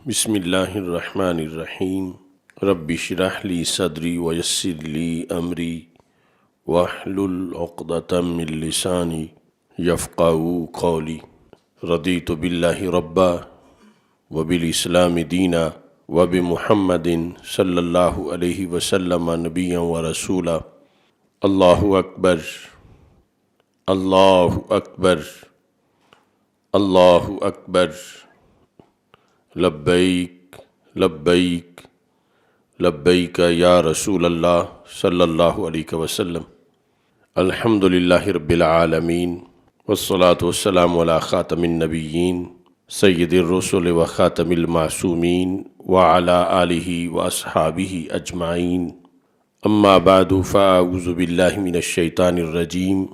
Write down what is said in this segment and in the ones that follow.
بسم اللہ الرحمن الرحیم رب اشرح لی صدری ویسر لی امری واحلل عقدۃ من لسانی یفقہوا قولی رضیت باللہ ربا وبالاسلام دینا وبمحمد صلی اللہ علیہ وسلم نبیا ورسولا۔ اللہ اکبر، اللہ اکبر، اللہ اکبر، لبیک لبیک لبیک یا رسول اللہ صلی اللہ علیہ وسلم۔ الحمد للہ رب العالمین والصلاة والسلام علی خاتم النبیین سید الرسل و خاتم المعصومین وعلی آلہ واصحابہ اجمعین، اما بعد فاعوذ باللہ من الشیطان الرجیم۔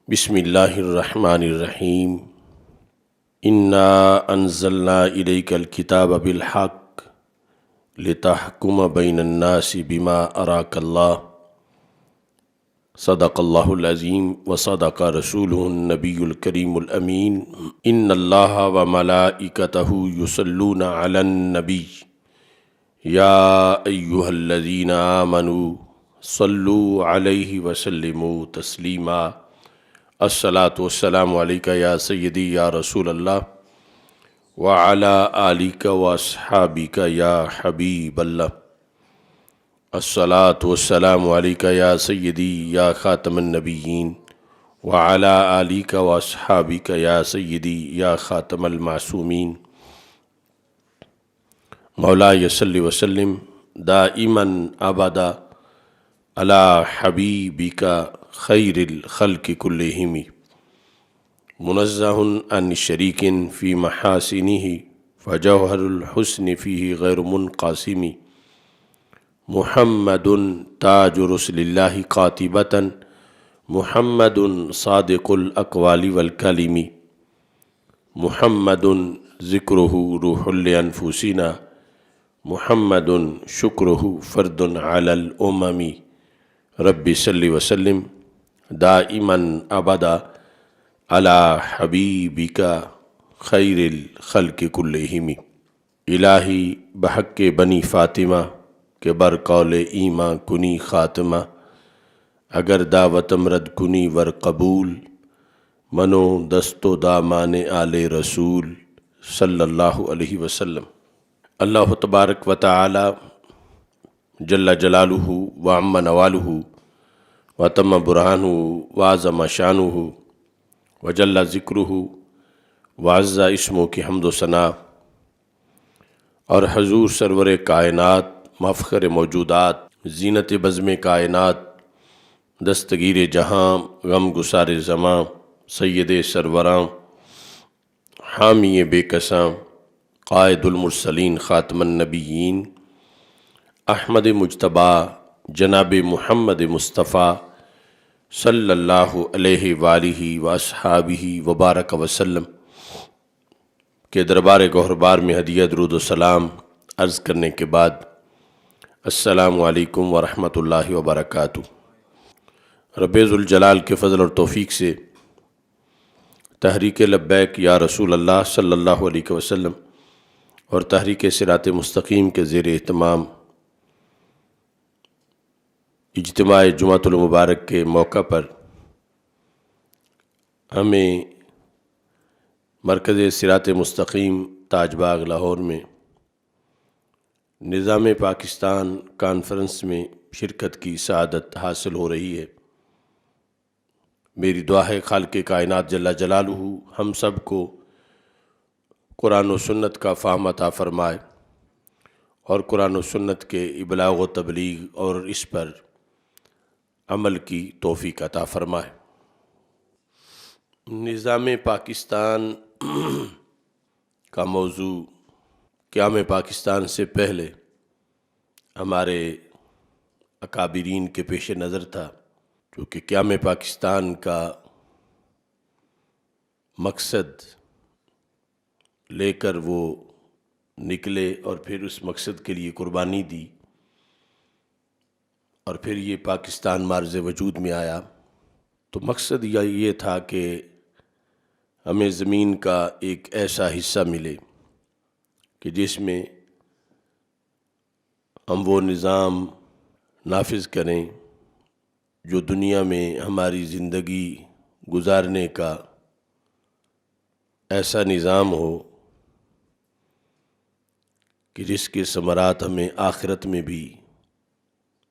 بسم اللہ الرحمن الرحیم۔ انا انزلنا الیک الکتاب بالحق لتحکم بین الناس بما اراک اللہ، صدق اللہ العظیم وصدق رسولہ النبی الکریم الامین۔ ان اللہ وملائکتہ یصلون علی النبی یا ایہا الذین آمنوا صلوا علیہ وسلموا تسلیما۔ الصلاۃ والسلام علیکہ یا سیدی یا رسول اللہ وعلی آلک واصحابک یا حبیب اللہ۔ الصلاۃ والسلام علیکہ یا سیدی یا خاتم النبیین وعلی آلک واصحابک یا سیدی یا خاتم المعصومین۔ مولاي صل وسلم دائما ابدا علی حبیبک خیر الخلق کلہم، منزہ عن شریک فی محاسنہ فجوہر الحسن فیہ غیر منقاسم۔ محمد تاج رسل اللہ قاطبۃ، محمد صادق الاقوال والکلم، محمد ذکرہ روح لانفسنا، محمد شکرہ فرد علی الامم۔ رب صلی وسلم دائما ابدا علی حبیبک خیر الخلق کلہم۔ الہی بحق بنی فاطمہ کہ بر قول ایماں کنی خاتمہ، اگر دعوتم رد کنی ور قبول، منو دست و دامان آل رسول صلی اللہ علیہ وسلم۔ اللہ تبارک و تعالی جل جلالہ وعم نوالہ وتم برہانہ وعظم شانہ وجل ذکرہ وعز اسمہ کی حمد و ثنا، اور حضور سرور کائنات مفخر موجودات زینت بزم کائنات دستگیر جہاں غم گسار زماں سید سروراں حامی بے کساں قائد المرسلین خاتم النبیین احمد مجتبیٰ جناب محمد مصطفیٰ صلی اللہ علیہ وآلہ واصحابہ وبارک وسلم کے دربار گوہربار میں ہدیہ درود و سلام عرض کرنے کے بعد السلام علیکم ورحمۃ اللہ وبرکاتہ۔ رب ذوالجلال کے فضل اور توفیق سے تحریک لبیک یا رسول اللہ صلی اللہ علیہ وسلم اور تحریک صراط مستقیم کے زیر اہتمام اجتماع جمعۃ المبارک کے موقع پر ہمیں مرکز صراط مستقیم تاج باغ لاہور میں نظام پاکستان کانفرنس میں شرکت کی سعادت حاصل ہو رہی ہے۔ میری دعا ہے خالق کائنات جل جلالہ ہم سب کو قرآن و سنت کا فہم عطا فرمائے اور قرآن و سنت کے ابلاغ و تبلیغ اور اس پر عمل کی توفیق عطا فرمائے۔ نظام پاکستان کا موضوع قیام پاکستان سے پہلے ہمارے اکابرین کے پیش نظر تھا، کیونکہ قیام پاکستان کا مقصد لے کر وہ نکلے اور پھر اس مقصد کے لیے قربانی دی اور پھر یہ پاکستان معرض وجود میں آیا، تو مقصد یہ تھا کہ ہمیں زمین کا ایک ایسا حصہ ملے کہ جس میں ہم وہ نظام نافذ کریں جو دنیا میں ہماری زندگی گزارنے کا ایسا نظام ہو کہ جس کے ثمرات ہمیں آخرت میں بھی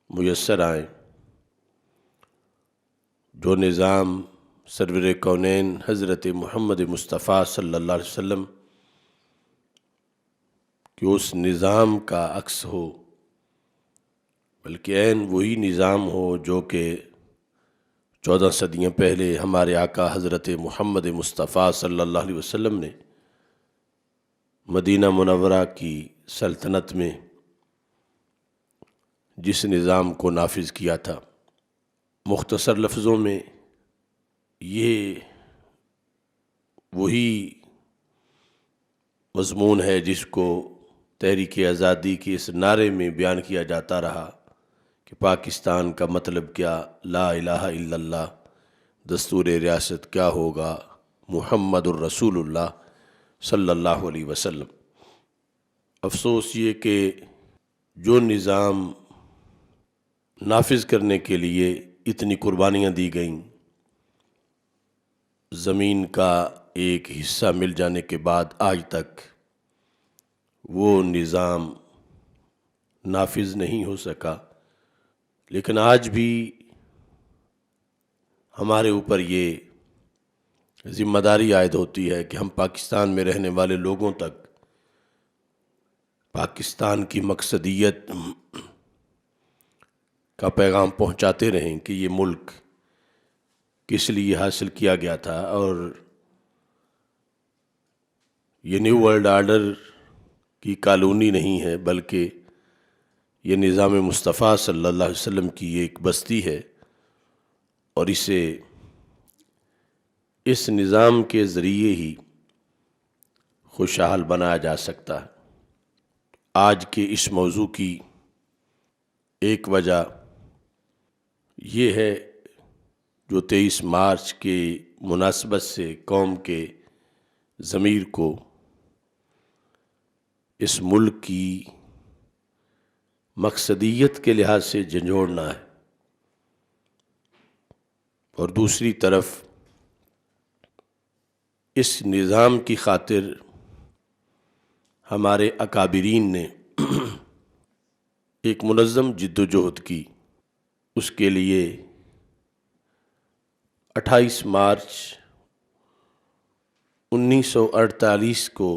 میسر آئیں، جو نظام سرور کونین حضرت محمد مصطفیٰ صلی اللہ علیہ وسلم کہ اس نظام کا عکس ہو، بلکہ عین وہی نظام ہو جو کہ 14 صدیاں پہلے ہمارے آقا حضرت محمد مصطفیٰ صلی اللہ علیہ وسلم نے مدینہ منورہ کی سلطنت میں جس نظام کو نافذ کیا تھا۔ مختصر لفظوں میں یہ وہی مضمون ہے جس کو تحریک آزادی کے اس نعرے میں بیان کیا جاتا رہا کہ پاکستان کا مطلب کیا، لا الہ الا اللہ، دستور ریاست کیا ہوگا، محمد الرسول اللہ صلی اللہ علیہ وسلم۔ افسوس یہ کہ جو نظام نافذ کرنے کے لیے اتنی قربانیاں دی گئیں، زمین کا ایک حصہ مل جانے کے بعد آج تک وہ نظام نافذ نہیں ہو سکا، لیکن آج بھی ہمارے اوپر یہ ذمہ داری عائد ہوتی ہے کہ ہم پاکستان میں رہنے والے لوگوں تک پاکستان کی مقصدیت کا پیغام پہنچاتے رہیں کہ یہ ملک کس لیے حاصل کیا گیا تھا، اور یہ نیو ورلڈ آرڈر کی کالونی نہیں ہے، بلکہ یہ نظام مصطفیٰ صلی اللہ علیہ وسلم کی ایک بستی ہے، اور اسے اس نظام کے ذریعے ہی خوشحال بنایا جا سکتا ہے۔ آج کے اس موضوع کی ایک وجہ یہ ہے جو 23 مارچ کے مناسبت سے قوم کے ضمیر کو اس ملک کی مقصدیت کے لحاظ سے جھنجھوڑنا ہے، اور دوسری طرف اس نظام کی خاطر ہمارے اکابرین نے ایک منظم جد و جہد کی۔ اس کے لیے 28 مارچ 1948 کو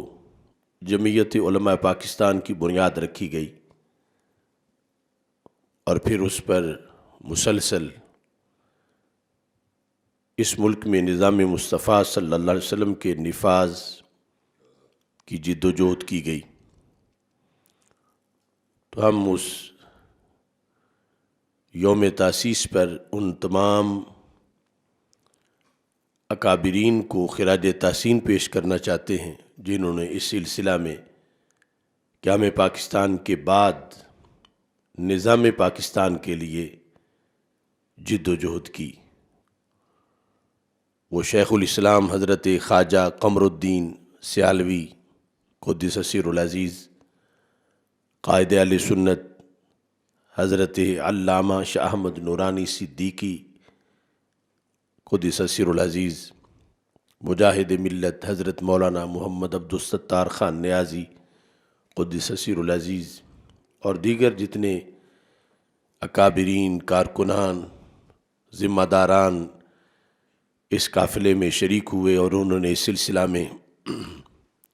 جمعیت علماء پاکستان کی بنیاد رکھی گئی، اور پھر اس پر مسلسل اس ملک میں نظام مصطفیٰ صلی اللہ علیہ وسلم کے نفاذ کی جد و جہد کی گئی۔ تو ہم اس یوم تاسیس پر ان تمام اکابرین کو خراج تحسین پیش کرنا چاہتے ہیں جنہوں نے اس سلسلہ میں قیام پاکستان کے بعد نظام پاکستان کے لیے جد و جہد کی۔ وہ شیخ الاسلام حضرت خواجہ قمر الدین سیالوی قدس سر العزیز، قائد اہل سنت حضرت علامہ شاہ احمد نورانی صدیقی قدس سر العزیز، مجاہد ملت حضرت مولانا محمد عبدالستار خان نیازی قدس سر العزیز، اور دیگر جتنے اکابرین، کارکنان، ذمہ داران اس قافلے میں شریک ہوئے اور انہوں نے اس سلسلہ میں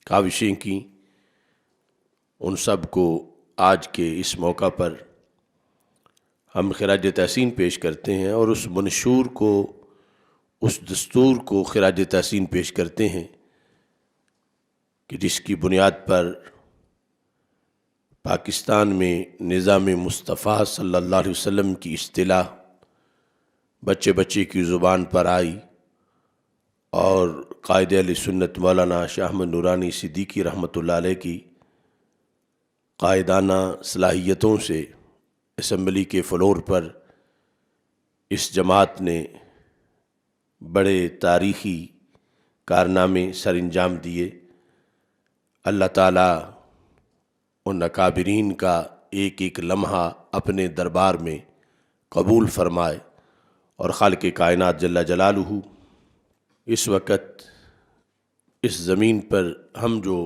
کاوشیں کیں، ان سب کو آج کے اس موقع پر ہم خراج تحسین پیش کرتے ہیں، اور اس منشور کو، اس دستور کو خراج تحسین پیش کرتے ہیں کہ جس کی بنیاد پر پاکستان میں نظام مصطفیٰ صلی اللہ علیہ وسلم کی اصطلاح بچے بچے کی زبان پر آئی، اور قائد اہل سنت مولانا شاہ احمد نورانی صدیقی رحمۃ اللہ علیہ کی قائدانہ صلاحیتوں سے اسمبلی کے فلور پر اس جماعت نے بڑے تاریخی کارنامے سر انجام دیے۔ اللہ تعالیٰ ان اکابرین کا ایک ایک لمحہ اپنے دربار میں قبول فرمائے، اور خالق کائنات جل جلالہ اس وقت اس زمین پر ہم جو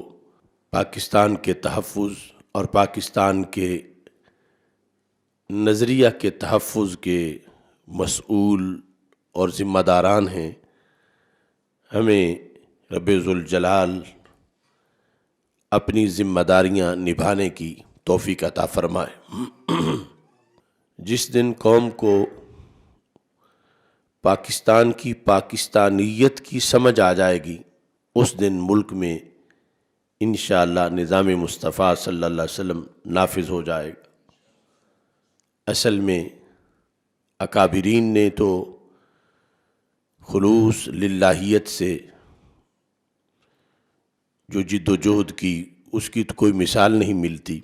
پاکستان کے تحفظ اور پاکستان کے نظریہ کے تحفظ کے مسئول اور ذمہ داران ہیں، ہمیں رب ذوالجلال اپنی ذمہ داریاں نبھانے کی توفیق عطا فرمائے۔ جس دن قوم کو پاکستان کی پاکستانیت کی سمجھ آ جائے گی، اس دن ملک میں انشاءاللہ نظام مصطفیٰ صلی اللہ علیہ وسلم نافذ ہو جائے گا۔ اصل میں اکابرین نے تو خلوص للہیت سے جو جد و جہد کی، اس کی تو کوئی مثال نہیں ملتی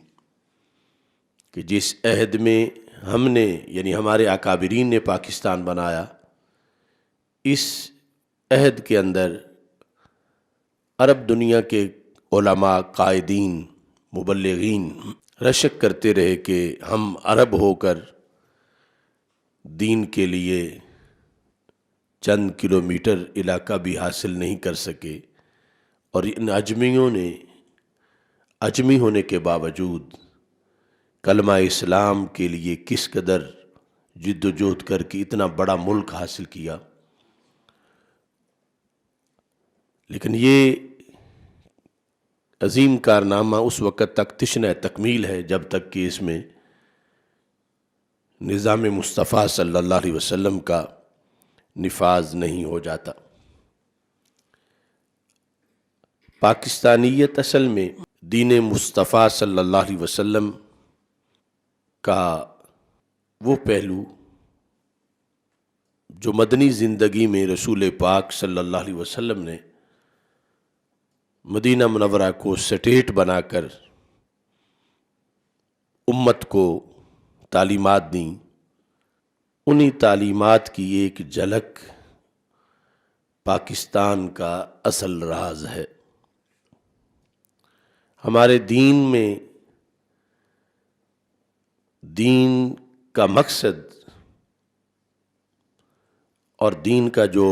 کہ جس عہد میں ہم نے یعنی ہمارے اکابرین نے پاکستان بنایا، اس عہد کے اندر عرب دنیا کے علماء، قائدین، مبلغین رشک کرتے رہے کہ ہم عرب ہو کر دین کے لیے چند کلومیٹر علاقہ بھی حاصل نہیں کر سکے، اور ان اجمیوں نے اجمی ہونے کے باوجود کلمہ اسلام کے لیے کس قدر جد و جہد کر کے اتنا بڑا ملک حاصل کیا۔ لیکن یہ عظیم کارنامہ اس وقت تک تشنہ تکمیل ہے جب تک کہ اس میں نظام مصطفیٰ صلی اللہ علیہ وسلم کا نفاذ نہیں ہو جاتا۔ پاکستانیت اصل میں دین مصطفیٰ صلی اللہ علیہ وسلم کا وہ پہلو جو مدنی زندگی میں رسول پاک صلی اللہ علیہ وسلم نے مدینہ منورہ کو سٹیٹ بنا کر امت کو تعلیمات دیں، انہی تعلیمات کی ایک جھلک پاکستان کا اصل راز ہے۔ ہمارے دین میں دین کا مقصد اور دین کا جو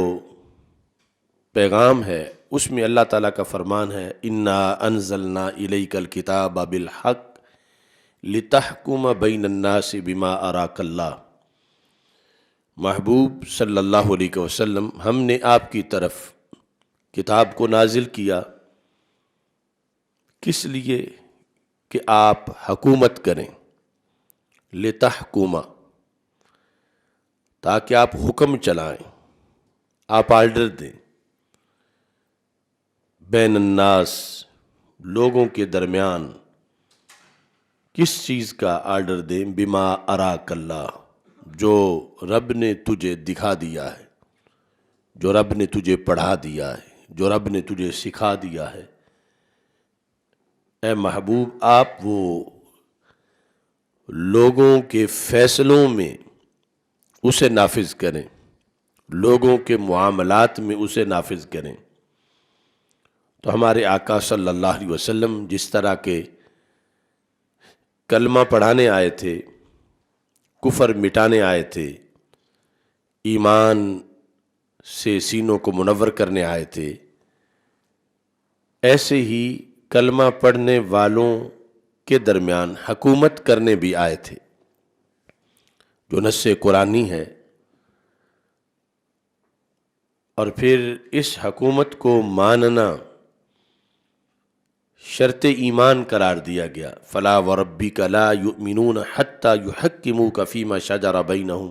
پیغام ہے، اس میں اللہ تعالیٰ کا فرمان ہے انا انزلنا الیک الکتاب بالحق لتحکم بین الناس بما اراک اللہ۔ محبوب صلی اللہ علیہ وسلم، ہم نے آپ کی طرف کتاب کو نازل کیا کس لیے؟ کہ آپ حکومت کریں، لتحکم، تاکہ آپ حکم چلائیں، آپ آرڈر دیں، بین الناس، لوگوں کے درمیان کس چیز کا آرڈر دیں؟ بما اراک اللہ، جو رب نے تجھے دکھا دیا ہے، جو رب نے تجھے پڑھا دیا ہے، جو رب نے تجھے سکھا دیا ہے۔ اے محبوب، آپ وہ لوگوں کے فیصلوں میں اسے نافذ کریں، لوگوں کے معاملات میں اسے نافذ کریں۔ تو ہمارے آقا صلی اللہ علیہ وسلم جس طرح کے کلمہ پڑھانے آئے تھے، کفر مٹانے آئے تھے، ایمان سے سینوں کو منور کرنے آئے تھے، ایسے ہی کلمہ پڑھنے والوں کے درمیان حکومت کرنے بھی آئے تھے، جو نص قرآنی ہے۔ اور پھر اس حکومت کو ماننا شرط ایمان قرار دیا گیا۔ فلا وربک لا یؤمنون حتی یحکموک فیما شجر بینہم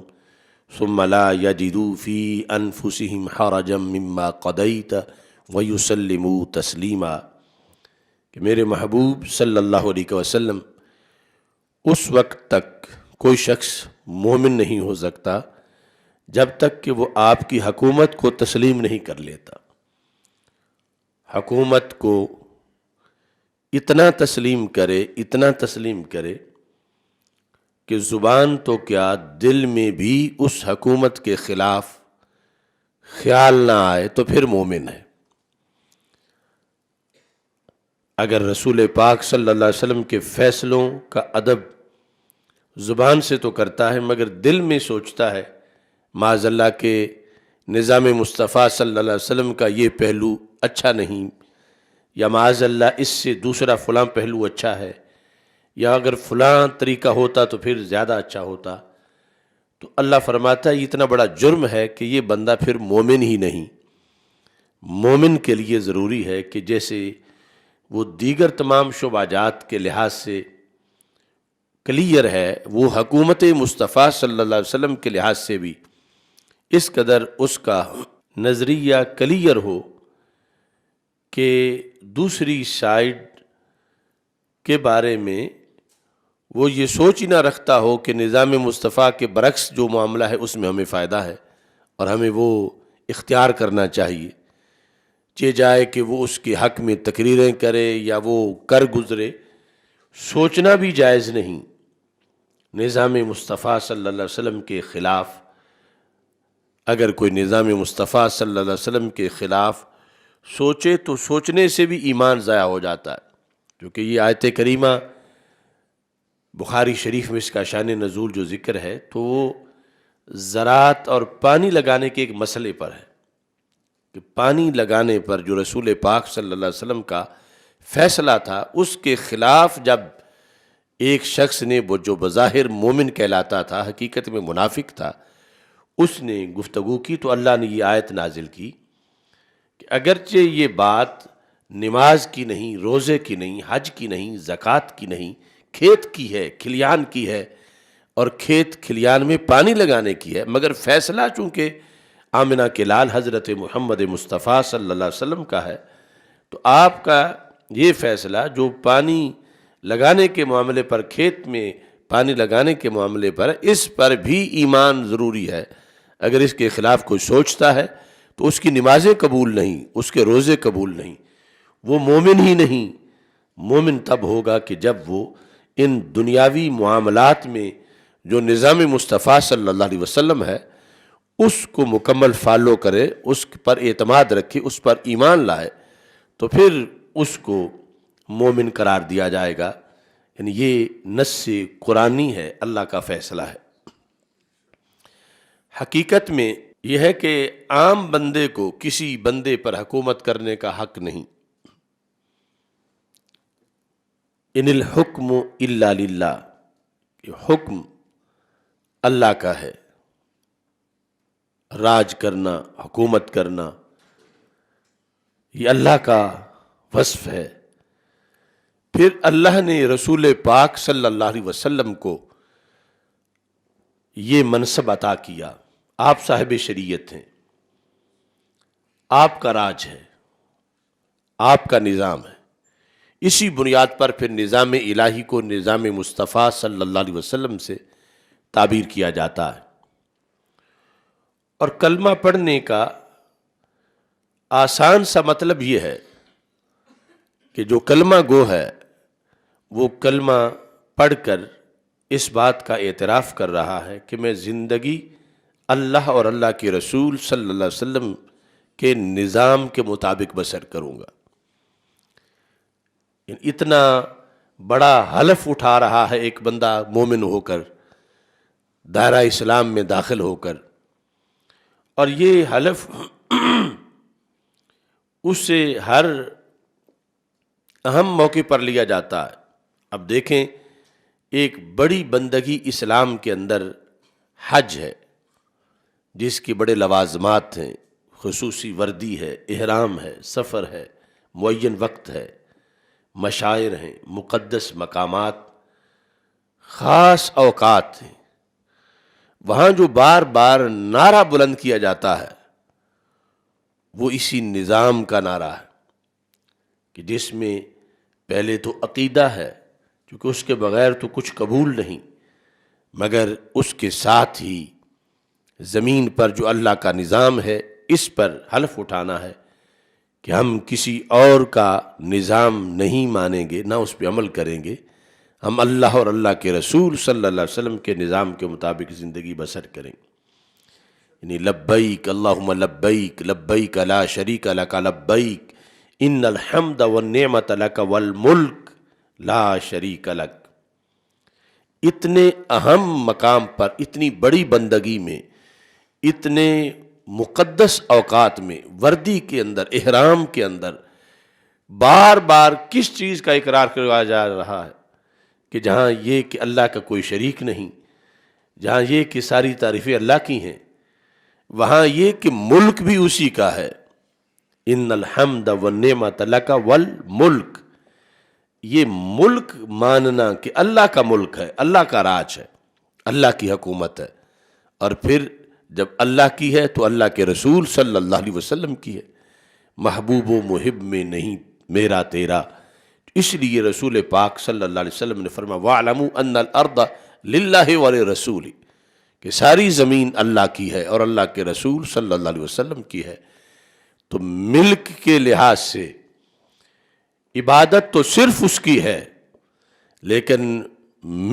ثم لا یجدوا فی انفسہم حرجا مما قضیت ویسلموا تسلیما، کہ میرے محبوب صلی اللہ علیہ وسلم، اس وقت تک کوئی شخص مومن نہیں ہو سکتا جب تک کہ وہ آپ کی حکومت کو تسلیم نہیں کر لیتا۔ حکومت کو اتنا تسلیم کرے، اتنا تسلیم کرے کہ زبان تو کیا، دل میں بھی اس حکومت کے خلاف خیال نہ آئے تو پھر مومن ہے۔ اگر رسول پاک صلی اللہ علیہ وسلم کے فیصلوں کا ادب زبان سے تو کرتا ہے مگر دل میں سوچتا ہے معاذ اللہ کے نظام مصطفیٰ صلی اللہ علیہ وسلم کا یہ پہلو اچھا نہیں، یا معاذ اللہ اس سے دوسرا فلاں پہلو اچھا ہے، یا اگر فلاں طریقہ ہوتا تو پھر زیادہ اچھا ہوتا، تو اللہ فرماتا ہے یہ اتنا بڑا جرم ہے کہ یہ بندہ پھر مومن ہی نہیں۔ مومن کے لیے ضروری ہے کہ جیسے وہ دیگر تمام شعبہ جات کے لحاظ سے کلیئر ہے، وہ حکومت مصطفیٰ صلی اللہ علیہ وسلم کے لحاظ سے بھی اس قدر اس کا نظریہ کلیئر ہو کہ دوسری سائیڈ کے بارے میں وہ یہ سوچ ہی نہ رکھتا ہو کہ نظام مصطفیٰ کے برعکس جو معاملہ ہے اس میں ہمیں فائدہ ہے اور ہمیں وہ اختیار کرنا چاہیے، چاہے جائے کہ وہ اس کے حق میں تقریریں کرے یا وہ کر گزرے، سوچنا بھی جائز نہیں۔ نظام مصطفیٰ صلی اللہ علیہ وسلم کے خلاف اگر کوئی نظام مصطفیٰ صلی اللہ علیہ وسلم کے خلاف سوچے تو سوچنے سے بھی ایمان ضائع ہو جاتا ہے، کیونکہ یہ آیت کریمہ بخاری شریف میں اس کا شان نزول جو ذکر ہے تو وہ زراعت اور پانی لگانے کے ایک مسئلے پر ہے کہ پانی لگانے پر جو رسول پاک صلی اللہ علیہ وسلم کا فیصلہ تھا اس کے خلاف جب ایک شخص نے وہ جو بظاہر مومن کہلاتا تھا حقیقت میں منافق تھا، اس نے گفتگو کی تو اللہ نے یہ آیت نازل کی کہ اگرچہ یہ بات نماز کی نہیں، روزے کی نہیں، حج کی نہیں، زکوٰۃ کی نہیں، کھیت کی ہے، کھلیان کی ہے اور کھیت کھلیان میں پانی لگانے کی ہے، مگر فیصلہ چونکہ آمنہ کے لال حضرت محمد مصطفیٰ صلی اللہ علیہ وسلم کا ہے، تو آپ کا یہ فیصلہ جو پانی لگانے کے معاملے پر، کھیت میں پانی لگانے کے معاملے پر، اس پر بھی ایمان ضروری ہے۔ اگر اس کے خلاف کوئی سوچتا ہے تو اس کی نمازیں قبول نہیں، اس کے روزے قبول نہیں، وہ مومن ہی نہیں۔ مومن تب ہوگا کہ جب وہ ان دنیاوی معاملات میں جو نظام مصطفیٰ صلی اللہ علیہ وسلم ہے اس کو مکمل فالو کرے، اس پر اعتماد رکھے، اس پر ایمان لائے، تو پھر اس کو مومن قرار دیا جائے گا۔ یعنی یہ نص قرآنی ہے، اللہ کا فیصلہ ہے۔ حقیقت میں یہ ہے کہ عام بندے کو کسی بندے پر حکومت کرنے کا حق نہیں۔ ان الحکم الا للہ، یہ حکم اللہ کا ہے، راج کرنا، حکومت کرنا یہ اللہ کا وصف ہے۔ پھر اللہ نے رسول پاک صلی اللہ علیہ وسلم کو یہ منصب عطا کیا، آپ صاحب شریعت ہیں، آپ کا راج ہے، آپ کا نظام ہے۔ اسی بنیاد پر پھر نظام الہی کو نظام مصطفیٰ صلی اللہ علیہ وسلم سے تعبیر کیا جاتا ہے۔ اور کلمہ پڑھنے کا آسان سا مطلب یہ ہے کہ جو کلمہ گو ہے وہ کلمہ پڑھ کر اس بات کا اعتراف کر رہا ہے کہ میں زندگی اللہ اور اللہ کے رسول صلی اللہ علیہ وسلم کے نظام کے مطابق بسر کروں گا۔ اتنا بڑا حلف اٹھا رہا ہے ایک بندہ مومن ہو کر، دائرہ اسلام میں داخل ہو کر، اور یہ حلف اس سے ہر اہم موقع پر لیا جاتا ہے۔ اب دیکھیں، ایک بڑی بندگی اسلام کے اندر حج ہے، جس کے بڑے لوازمات ہیں، خصوصی وردی ہے، احرام ہے، سفر ہے، معین وقت ہے، مشاعر ہیں، مقدس مقامات، خاص اوقات ہیں۔ وہاں جو بار بار نعرہ بلند کیا جاتا ہے وہ اسی نظام کا نعرہ ہے کہ جس میں پہلے تو عقیدہ ہے، کیونکہ اس کے بغیر تو کچھ قبول نہیں، مگر اس کے ساتھ ہی زمین پر جو اللہ کا نظام ہے اس پر حلف اٹھانا ہے کہ ہم کسی اور کا نظام نہیں مانیں گے، نہ اس پہ عمل کریں گے، ہم اللہ اور اللہ کے رسول صلی اللہ علیہ وسلم کے نظام کے مطابق زندگی بسر کریں گے۔ یعنی لبیک اللہم لبیک، لبیک لا شریک لک لبیک، ان الحمد والنعمت لک والملک لا شریک لک۔ اتنے اہم مقام پر، اتنی بڑی بندگی میں، اتنے مقدس اوقات میں، وردی کے اندر، احرام کے اندر بار بار کس چیز کا اقرار کروایا جا رہا ہے کہ جہاں یہ کہ اللہ کا کوئی شریک نہیں، جہاں یہ کہ ساری تعریفیں اللہ کی ہیں، وہاں یہ کہ ملک بھی اسی کا ہے۔ ان الحمد والنعمت لک والملک، یہ ملک ماننا کہ اللہ کا ملک ہے، اللہ کا راج ہے، اللہ کی حکومت ہے، اور پھر جب اللہ کی ہے تو اللہ کے رسول صلی اللہ علیہ وسلم کی ہے۔ محبوب و محب میں نہیں میرا تیرا، اس لیے رسول پاک صلی اللہ علیہ وسلم نے فرمایا وَاعْلَمُوا أَنَّ الْأَرْضَ لِلَّهِ وَلِرَسُولِهِ، کہ ساری زمین اللہ کی ہے اور اللہ کے رسول صلی اللہ علیہ وسلم کی ہے۔ تو ملک کے لحاظ سے عبادت تو صرف اس کی ہے، لیکن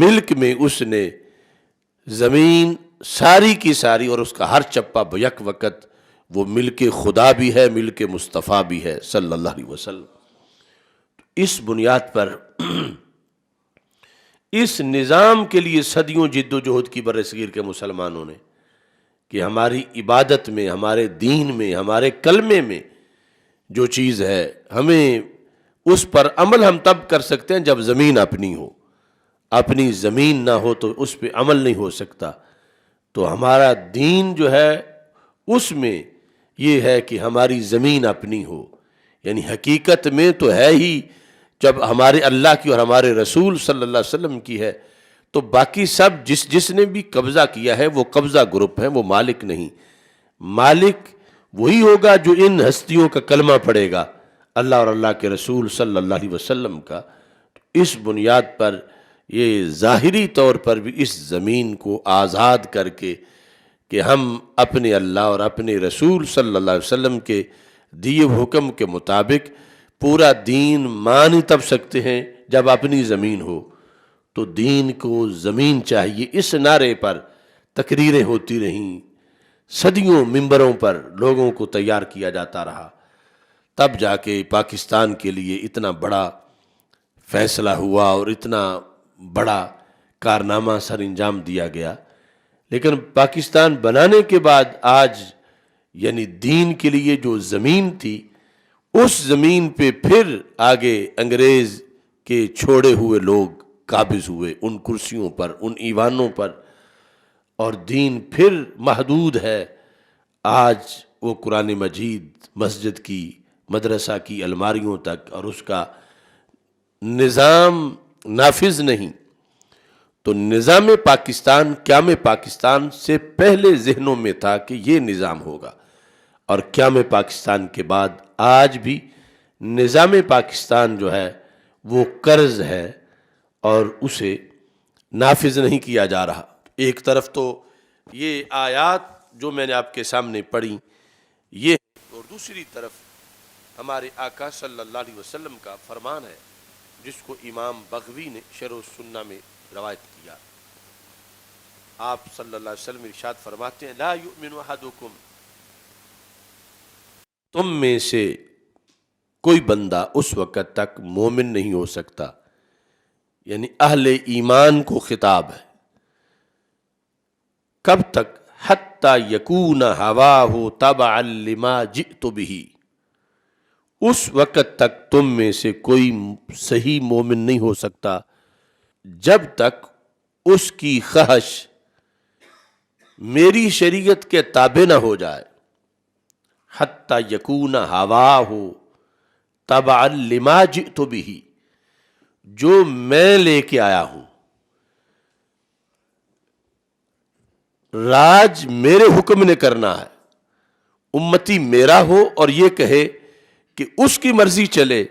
ملک میں اس نے زمین ساری کی ساری اور اس کا ہر چپا بیک وقت وہ ملک خدا بھی ہے، ملک مصطفیٰ بھی ہے صلی اللہ علیہ وسلم۔ اس بنیاد پر اس نظام کے لیے صدیوں جد و جہد کی برصغیر کے مسلمانوں نے کہ ہماری عبادت میں، ہمارے دین میں، ہمارے کلمے میں جو چیز ہے، ہمیں اس پر عمل ہم تب کر سکتے ہیں جب زمین اپنی ہو، اپنی زمین نہ ہو تو اس پہ عمل نہیں ہو سکتا۔ تو ہمارا دین جو ہے اس میں یہ ہے کہ ہماری زمین اپنی ہو، یعنی حقیقت میں تو ہے ہی جب ہمارے اللہ کی اور ہمارے رسول صلی اللہ علیہ وسلم کی ہے، تو باقی سب جس نے بھی قبضہ کیا ہے وہ قبضہ گروپ ہے، وہ مالک نہیں۔ مالک وہی ہوگا جو ان ہستیوں کا کلمہ پڑھے گا، اللہ اور اللہ کے رسول صلی اللہ علیہ وسلم کا۔ اس بنیاد پر یہ ظاہری طور پر بھی اس زمین کو آزاد کر کے کہ ہم اپنے اللہ اور اپنے رسول صلی اللہ علیہ وسلم کے دیے حکم کے مطابق پورا دین مان ہی تب سکتے ہیں جب اپنی زمین ہو۔ تو دین کو زمین چاہیے، اس نعرے پر تقریریں ہوتی رہیں، صدیوں ممبروں پر لوگوں کو تیار کیا جاتا رہا، تب جا کے پاکستان کے لیے اتنا بڑا فیصلہ ہوا اور اتنا بڑا کارنامہ سر انجام دیا گیا۔ لیکن پاکستان بنانے کے بعد آج یعنی دین کے لیے جو زمین تھی، اس زمین پہ پھر آگے انگریز کے چھوڑے ہوئے لوگ قابض ہوئے ان کرسیوں پر، ان ایوانوں پر، اور دین پھر محدود ہے۔ آج وہ قرآن مجید مسجد کی، مدرسہ کی الماریوں تک، اور اس کا نظام نافذ نہیں۔ تو نظام پاکستان، قیام پاکستان سے پہلے ذہنوں میں تھا کہ یہ نظام ہوگا، اور قیام پاکستان کے بعد آج بھی نظام پاکستان جو ہے وہ قرض ہے اور اسے نافذ نہیں کیا جا رہا۔ ایک طرف تو یہ آیات جو میں نے آپ کے سامنے پڑھی یہ، اور دوسری طرف ہمارے آقا صلی اللہ علیہ وسلم کا فرمان ہے جس کو امام بغوی نے شرح السنہ میں روایت کیا۔ آپ صلی اللہ علیہ وسلم ارشاد فرماتے ہیں لا یؤمن احدکم، تم میں سے کوئی بندہ اس وقت تک مومن نہیں ہو سکتا، یعنی اہل ایمان کو خطاب ہے، کب تک؟ حتی یکون ہواہ تبعا لما جئت بہ، اس وقت تک تم میں سے کوئی صحیح مومن نہیں ہو سکتا جب تک اس کی خواہش میری شریعت کے تابع نہ ہو جائے۔ حتی یکون ہواہ تبعا لما جئت بہ، جو میں لے کے آیا ہوں، راج میرے حکم نے کرنا ہے، امتی میرا ہو اور یہ کہے کہ اس کی مرضی چلے،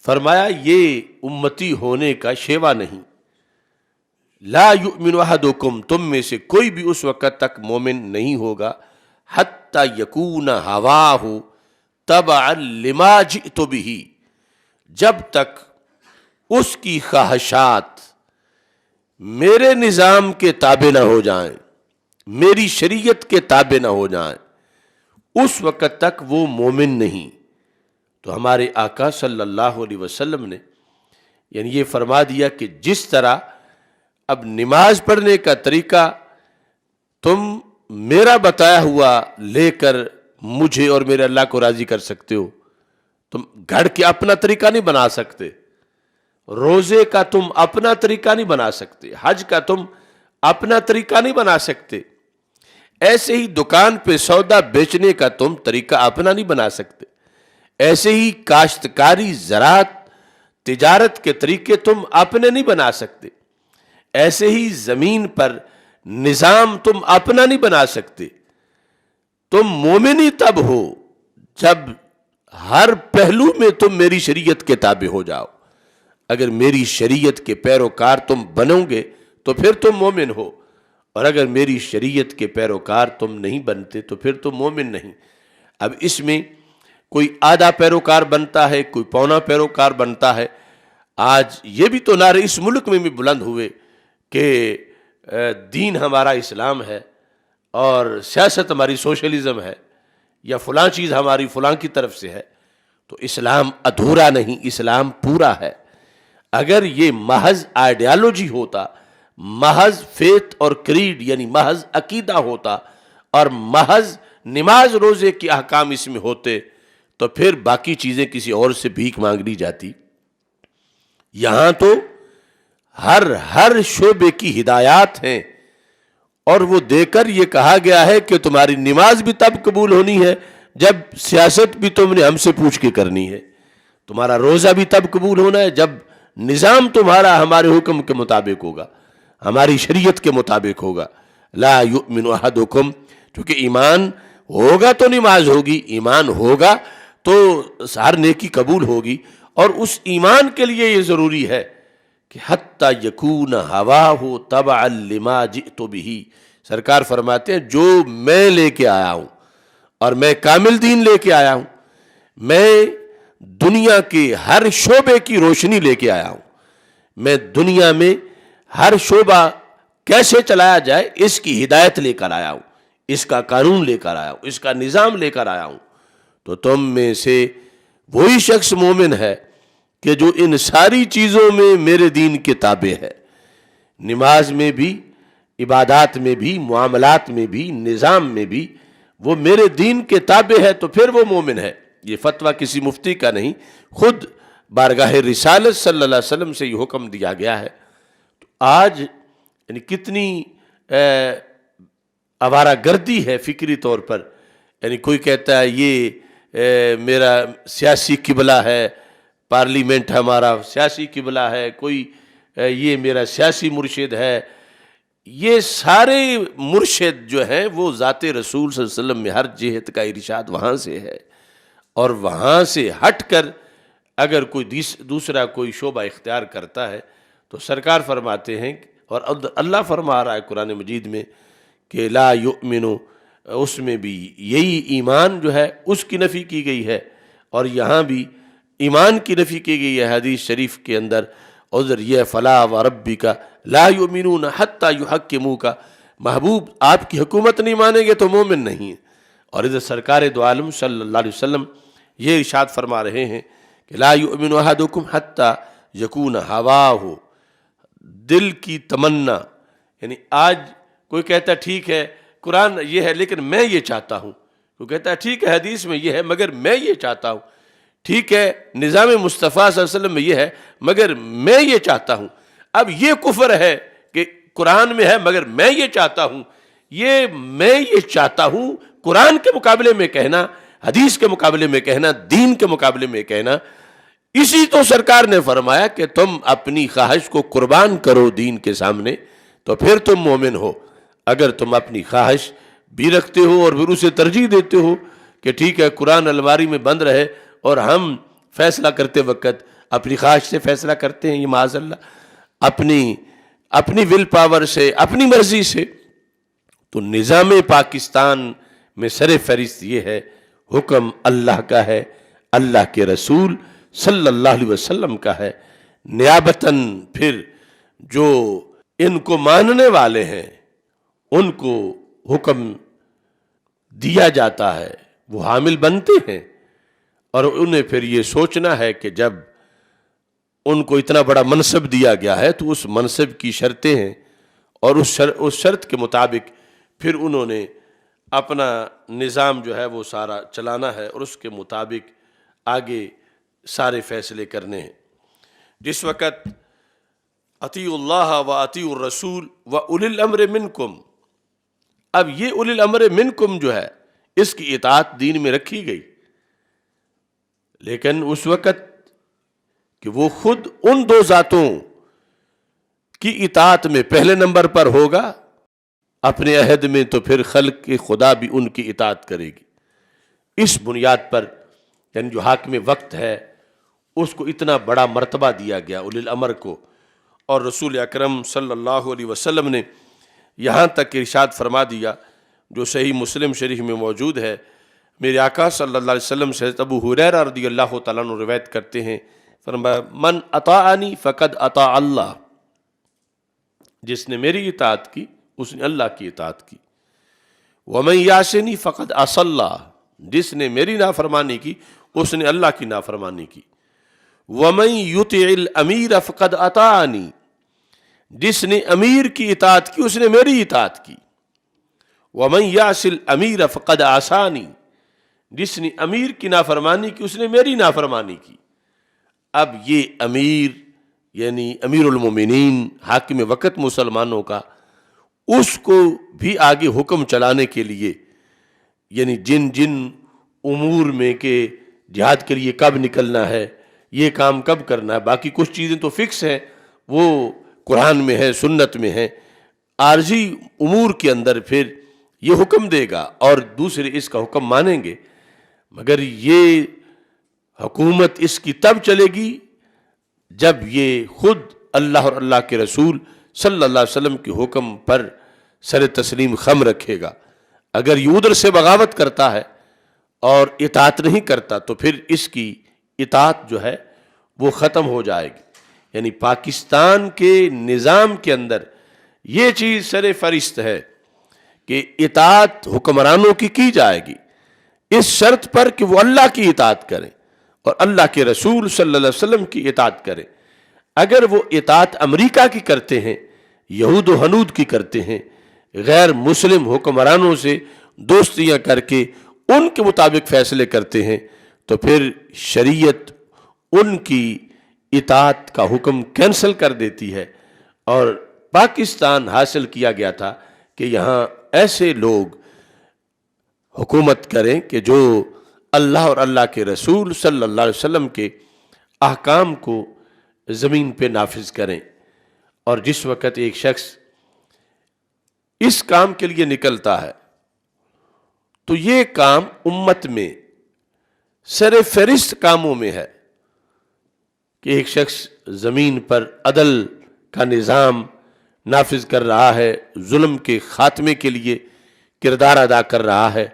فرمایا یہ امتی ہونے کا شیوا نہیں۔ لا یؤمن احدکم، تم میں سے کوئی بھی اس وقت تک مومن نہیں ہوگا حتی یکون ہواہ تبعا لما جئت بہ، جب تک اس کی خواہشات میرے نظام کے تابع نہ ہو جائیں، میری شریعت کے تابع نہ ہو جائیں، اس وقت تک وہ مومن نہیں۔ تو ہمارے آقا صلی اللہ علیہ وسلم نے یعنی یہ فرما دیا کہ جس طرح اب نماز پڑھنے کا طریقہ تم میرا بتایا ہوا لے کر مجھے اور میرے اللہ کو راضی کر سکتے ہو، تم گھڑ کے اپنا طریقہ نہیں بنا سکتے، روزے کا تم اپنا طریقہ نہیں بنا سکتے، حج کا تم اپنا طریقہ نہیں بنا سکتے، ایسے ہی دکان پہ سودا بیچنے کا تم طریقہ اپنا نہیں بنا سکتے، ایسے ہی کاشتکاری زراعت تجارت کے طریقے تم اپنے نہیں بنا سکتے، ایسے ہی زمین پر نظام تم اپنا نہیں بنا سکتے۔ تم مومنی تب ہو جب ہر پہلو میں تم میری شریعت کے تابع ہو جاؤ۔ اگر میری شریعت کے پیروکار تم بنو گے تو پھر تم مومن ہو، اور اگر میری شریعت کے پیروکار تم نہیں بنتے تو پھر تم مومن نہیں۔ اب اس میں کوئی آدھا پیروکار بنتا ہے، کوئی پونا پیروکار بنتا ہے۔ آج یہ بھی تو نعرے اس ملک میں بھی بلند ہوئے کہ دین ہمارا اسلام ہے اور سیاست ہماری سوشلزم ہے، یا فلاں چیز ہماری فلاں کی طرف سے ہے، تو اسلام ادھورا نہیں، اسلام پورا ہے۔ اگر یہ محض آئیڈیالوجی ہوتا، محض فیتھ اور کریڈ یعنی محض عقیدہ ہوتا، اور محض نماز روزے کے احکام اس میں ہوتے، تو پھر باقی چیزیں کسی اور سے بھیک مانگ لی جاتی۔ یہاں تو ہر شعبے کی ہدایات ہیں، اور وہ دے کر یہ کہا گیا ہے کہ تمہاری نماز بھی تب قبول ہونی ہے جب سیاست بھی تم نے ہم سے پوچھ کے کرنی ہے، تمہارا روزہ بھی تب قبول ہونا ہے جب نظام تمہارا ہمارے حکم کے مطابق ہوگا، ہماری شریعت کے مطابق ہوگا۔ لا یؤمن احدکم، چونکہ ایمان ہوگا تو نماز ہوگی، ایمان ہوگا تو ہر نیکی قبول ہوگی، اور اس ایمان کے لیے یہ ضروری ہے کہ حتی یکون ہواہ تبعا لما جئت بہ۔ سرکار فرماتے ہیں جو میں لے کے آیا ہوں، اور میں کامل دین لے کے آیا ہوں، میں دنیا کے ہر شعبے کی روشنی لے کے آیا ہوں، میں دنیا میں ہر شعبہ کیسے چلایا جائے اس کی ہدایت لے کر آیا ہوں، اس کا قانون لے کر آیا ہوں، اس کا نظام لے کر آیا ہوں۔ تو تم میں سے وہی شخص مومن ہے کہ جو ان ساری چیزوں میں میرے دین کے تابع ہے، نماز میں بھی، عبادات میں بھی، معاملات میں بھی، نظام میں بھی وہ میرے دین کے تابع ہے، تو پھر وہ مومن ہے۔ یہ فتویٰ کسی مفتی کا نہیں، خود بارگاہ رسالت صلی اللہ علیہ وسلم سے یہ حکم دیا گیا ہے۔ تو آج یعنی کتنی آوارہ گردی ہے فکری طور پر، یعنی کوئی کہتا ہے یہ میرا سیاسی قبلہ ہے، پارلیمنٹ ہمارا سیاسی قبلہ ہے، کوئی یہ میرا سیاسی مرشد ہے۔ یہ سارے مرشد جو ہیں وہ ذات رسول صلی اللہ علیہ وسلم میں ہر جہت کا ارشاد وہاں سے ہے، اور وہاں سے ہٹ کر اگر کوئی دوسرا کوئی شعبہ اختیار کرتا ہے تو سرکار فرماتے ہیں، اور اللہ فرما رہا ہے قرآن مجید میں کہ لا یؤمنو، اس میں بھی یہی ایمان جو ہے اس کی نفی کی گئی ہے، اور یہاں بھی ایمان کی نفی کی گئی ہے حدیث شریف کے اندر۔ عذر یہ فلا وربک لا یؤمنون حتی یحکموک، محبوب آپ کی حکومت نہیں مانیں گے تو مومن نہیں ہیں۔ اور ادھر سرکار دو عالم صلی اللہ علیہ وسلم یہ ارشاد فرما رہے ہیں کہ لا یؤمن احدکم حتی یکون ہواہ، دل کی تمنا، یعنی آج کوئی کہتا ہے ٹھیک ہے قرآن یہ ہے لیکن میں یہ چاہتا ہوں، کوئی کہتا ہے ٹھیک ہے حدیث میں یہ ہے مگر میں یہ چاہتا ہوں، ٹھیک ہے نظام مصطفیٰ صلی اللہ علیہ وسلم میں یہ ہے مگر میں یہ چاہتا ہوں۔ اب یہ کفر ہے کہ قرآن میں ہے مگر میں یہ چاہتا ہوں، یہ میں یہ چاہتا ہوں قرآن کے مقابلے میں کہنا، حدیث کے مقابلے میں کہنا، دین کے مقابلے میں کہنا۔ اسی تو سرکار نے فرمایا کہ تم اپنی خواہش کو قربان کرو دین کے سامنے تو پھر تم مومن ہو۔ اگر تم اپنی خواہش بھی رکھتے ہو اور پھر اسے ترجیح دیتے ہو کہ ٹھیک ہے قرآن الماری میں بند رہے اور ہم فیصلہ کرتے وقت اپنی خواہش سے فیصلہ کرتے ہیں، یہ معاذ اللہ اپنی ول پاور سے، اپنی مرضی سے، تو نظام پاکستان میں سر فہرست یہ ہے حکم اللہ کا ہے، اللہ کے رسول صلی اللہ علیہ وسلم کا ہے، نیابتاً پھر جو ان کو ماننے والے ہیں ان کو حکم دیا جاتا ہے، وہ حامل بنتے ہیں۔ اور انہیں پھر یہ سوچنا ہے کہ جب ان کو اتنا بڑا منصب دیا گیا ہے تو اس منصب کی شرطیں ہیں، اور اس شرط کے مطابق پھر انہوں نے اپنا نظام جو ہے وہ سارا چلانا ہے، اور اس کے مطابق آگے سارے فیصلے کرنے ہیں۔ جس وقت اطیعوا اللہ و اطیعوا الرسول و اولی الامر منکم، اب یہ اولی الامر منکم جو ہے اس کی اطاعت دین میں رکھی گئی، لیکن اس وقت کہ وہ خود ان دو ذاتوں کی اطاعت میں پہلے نمبر پر ہوگا اپنے عہد میں، تو پھر خلق کے خدا بھی ان کی اطاعت کرے گی۔ اس بنیاد پر یعنی جو حاکم وقت ہے اس کو اتنا بڑا مرتبہ دیا گیا اولی الامر کو، اور رسول اکرم صلی اللہ علیہ وسلم نے یہاں تک ارشاد فرما دیا جو صحیح مسلم شریف میں موجود ہے، میرے آقا صلی اللہ علیہ وسلم سے ابو ہریرہ رضی اللہ تعالیٰ عنہ روایت کرتے ہیں، فرمایا من اطاعنی فقد اطاع اللہ، جس نے میری اطاعت کی اس نے اللہ کی اطاعت کی، ومن یعصنی فقد عصی اللہ، جس نے میری نافرمانی کی اس نے اللہ کی نافرمانی کی، ومن یطع الامیر فقد اطاعنی، جس نے امیر کی اطاعت کی اس نے میری اطاعت کی، ومن یعص الامیر فقد عصانی، جس نے امیر کی نافرمانی کی اس نے میری نافرمانی کی۔ اب یہ امیر یعنی امیر المومنین حاکم وقت مسلمانوں کا، اس کو بھی آگے حکم چلانے کے لیے یعنی جن جن امور میں کہ جہاد کے لیے کب نکلنا ہے، یہ کام کب کرنا ہے، باقی کچھ چیزیں تو فکس ہیں، وہ قرآن میں ہے، سنت میں ہے، عارضی امور کے اندر پھر یہ حکم دے گا اور دوسرے اس کا حکم مانیں گے، مگر یہ حکومت اس کی تب چلے گی جب یہ خود اللہ اور اللہ کے رسول صلی اللہ علیہ وسلم کے حکم پر سر تسلیم خم رکھے گا۔ اگر یہ ادھر سے بغاوت کرتا ہے اور اطاعت نہیں کرتا تو پھر اس کی اطاعت جو ہے وہ ختم ہو جائے گی۔ یعنی پاکستان کے نظام کے اندر یہ چیز سر فہرست ہے کہ اطاعت حکمرانوں کی جائے گی اس شرط پر کہ وہ اللہ کی اطاعت کریں اور اللہ کے رسول صلی اللہ علیہ وسلم کی اطاعت کریں۔ اگر وہ اطاعت امریکہ کی کرتے ہیں، یہود و ہنود کی کرتے ہیں، غیر مسلم حکمرانوں سے دوستیاں کر کے ان کے مطابق فیصلے کرتے ہیں، تو پھر شریعت ان کی اطاعت کا حکم کینسل کر دیتی ہے۔ اور پاکستان حاصل کیا گیا تھا کہ یہاں ایسے لوگ حکومت کریں کہ جو اللہ اور اللہ کے رسول صلی اللہ علیہ وسلم کے احکام کو زمین پہ نافذ کریں۔ اور جس وقت ایک شخص اس کام کے لیے نکلتا ہے تو یہ کام امت میں سر فہرست کاموں میں ہے کہ ایک شخص زمین پر عدل کا نظام نافذ کر رہا ہے، ظلم کے خاتمے کے لیے کردار ادا کر رہا ہے،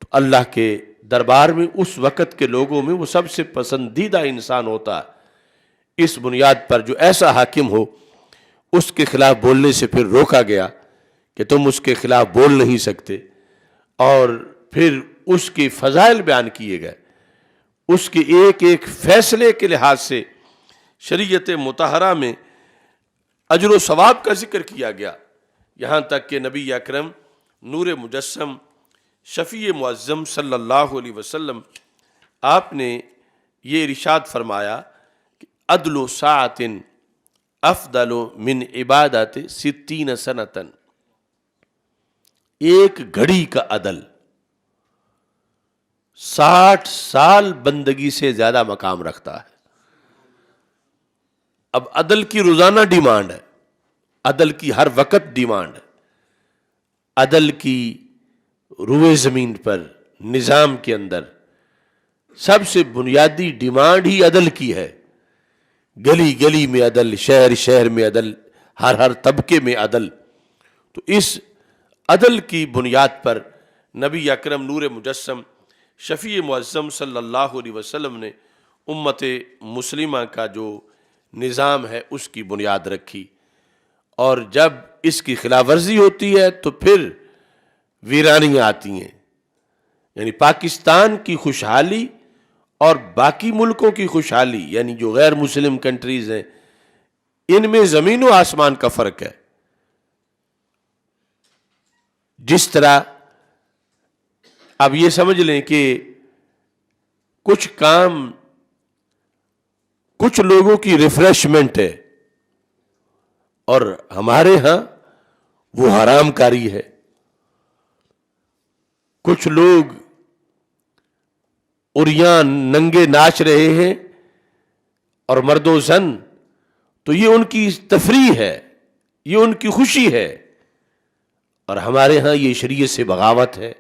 تو اللہ کے دربار میں اس وقت کے لوگوں میں وہ سب سے پسندیدہ انسان ہوتا ہے۔ اس بنیاد پر جو ایسا حاکم ہو اس کے خلاف بولنے سے پھر روکا گیا کہ تم اس کے خلاف بول نہیں سکتے، اور پھر اس کے فضائل بیان کیے گئے، اس کے ایک ایک فیصلے کے لحاظ سے شریعت مطہرہ میں اجر و ثواب کا ذکر کیا گیا، یہاں تک کہ نبی اکرم نور مجسم شفیع معظم صلی اللہ علیہ وسلم آپ نے یہ ارشاد فرمایا کہ عدل ساعت افضل من عبادت 60 سنتن، ایک گھڑی کا عدل 60 سال بندگی سے زیادہ مقام رکھتا ہے۔ اب عدل کی روزانہ ڈیمانڈ ہے، عدل کی ہر وقت ڈیمانڈ ہے، عدل کی روئے زمین پر نظام کے اندر سب سے بنیادی ڈیمانڈ ہی عدل کی ہے۔ گلی گلی میں عدل، شہر شہر میں عدل، ہر طبقے میں عدل۔ تو اس عدل کی بنیاد پر نبی اکرم نور مجسم شفیع معظم صلی اللہ علیہ وسلم نے امت مسلمہ کا جو نظام ہے اس کی بنیاد رکھی، اور جب اس کی خلاف ورزی ہوتی ہے تو پھر ویرانیاں آتی ہیں۔ یعنی پاکستان کی خوشحالی اور باقی ملکوں کی خوشحالی یعنی جو غیر مسلم کنٹریز ہیں ان میں زمین و آسمان کا فرق ہے. جس طرح اب یہ سمجھ لیں کہ کچھ کام کچھ لوگوں کی ریفریشمنٹ ہے اور ہمارے ہاں وہ حرام کاری ہے. کچھ لوگ عریان ننگے ناچ رہے ہیں اور مرد و زن، تو یہ ان کی تفریح ہے، یہ ان کی خوشی ہے، اور ہمارے ہاں یہ شریعت سے بغاوت ہے،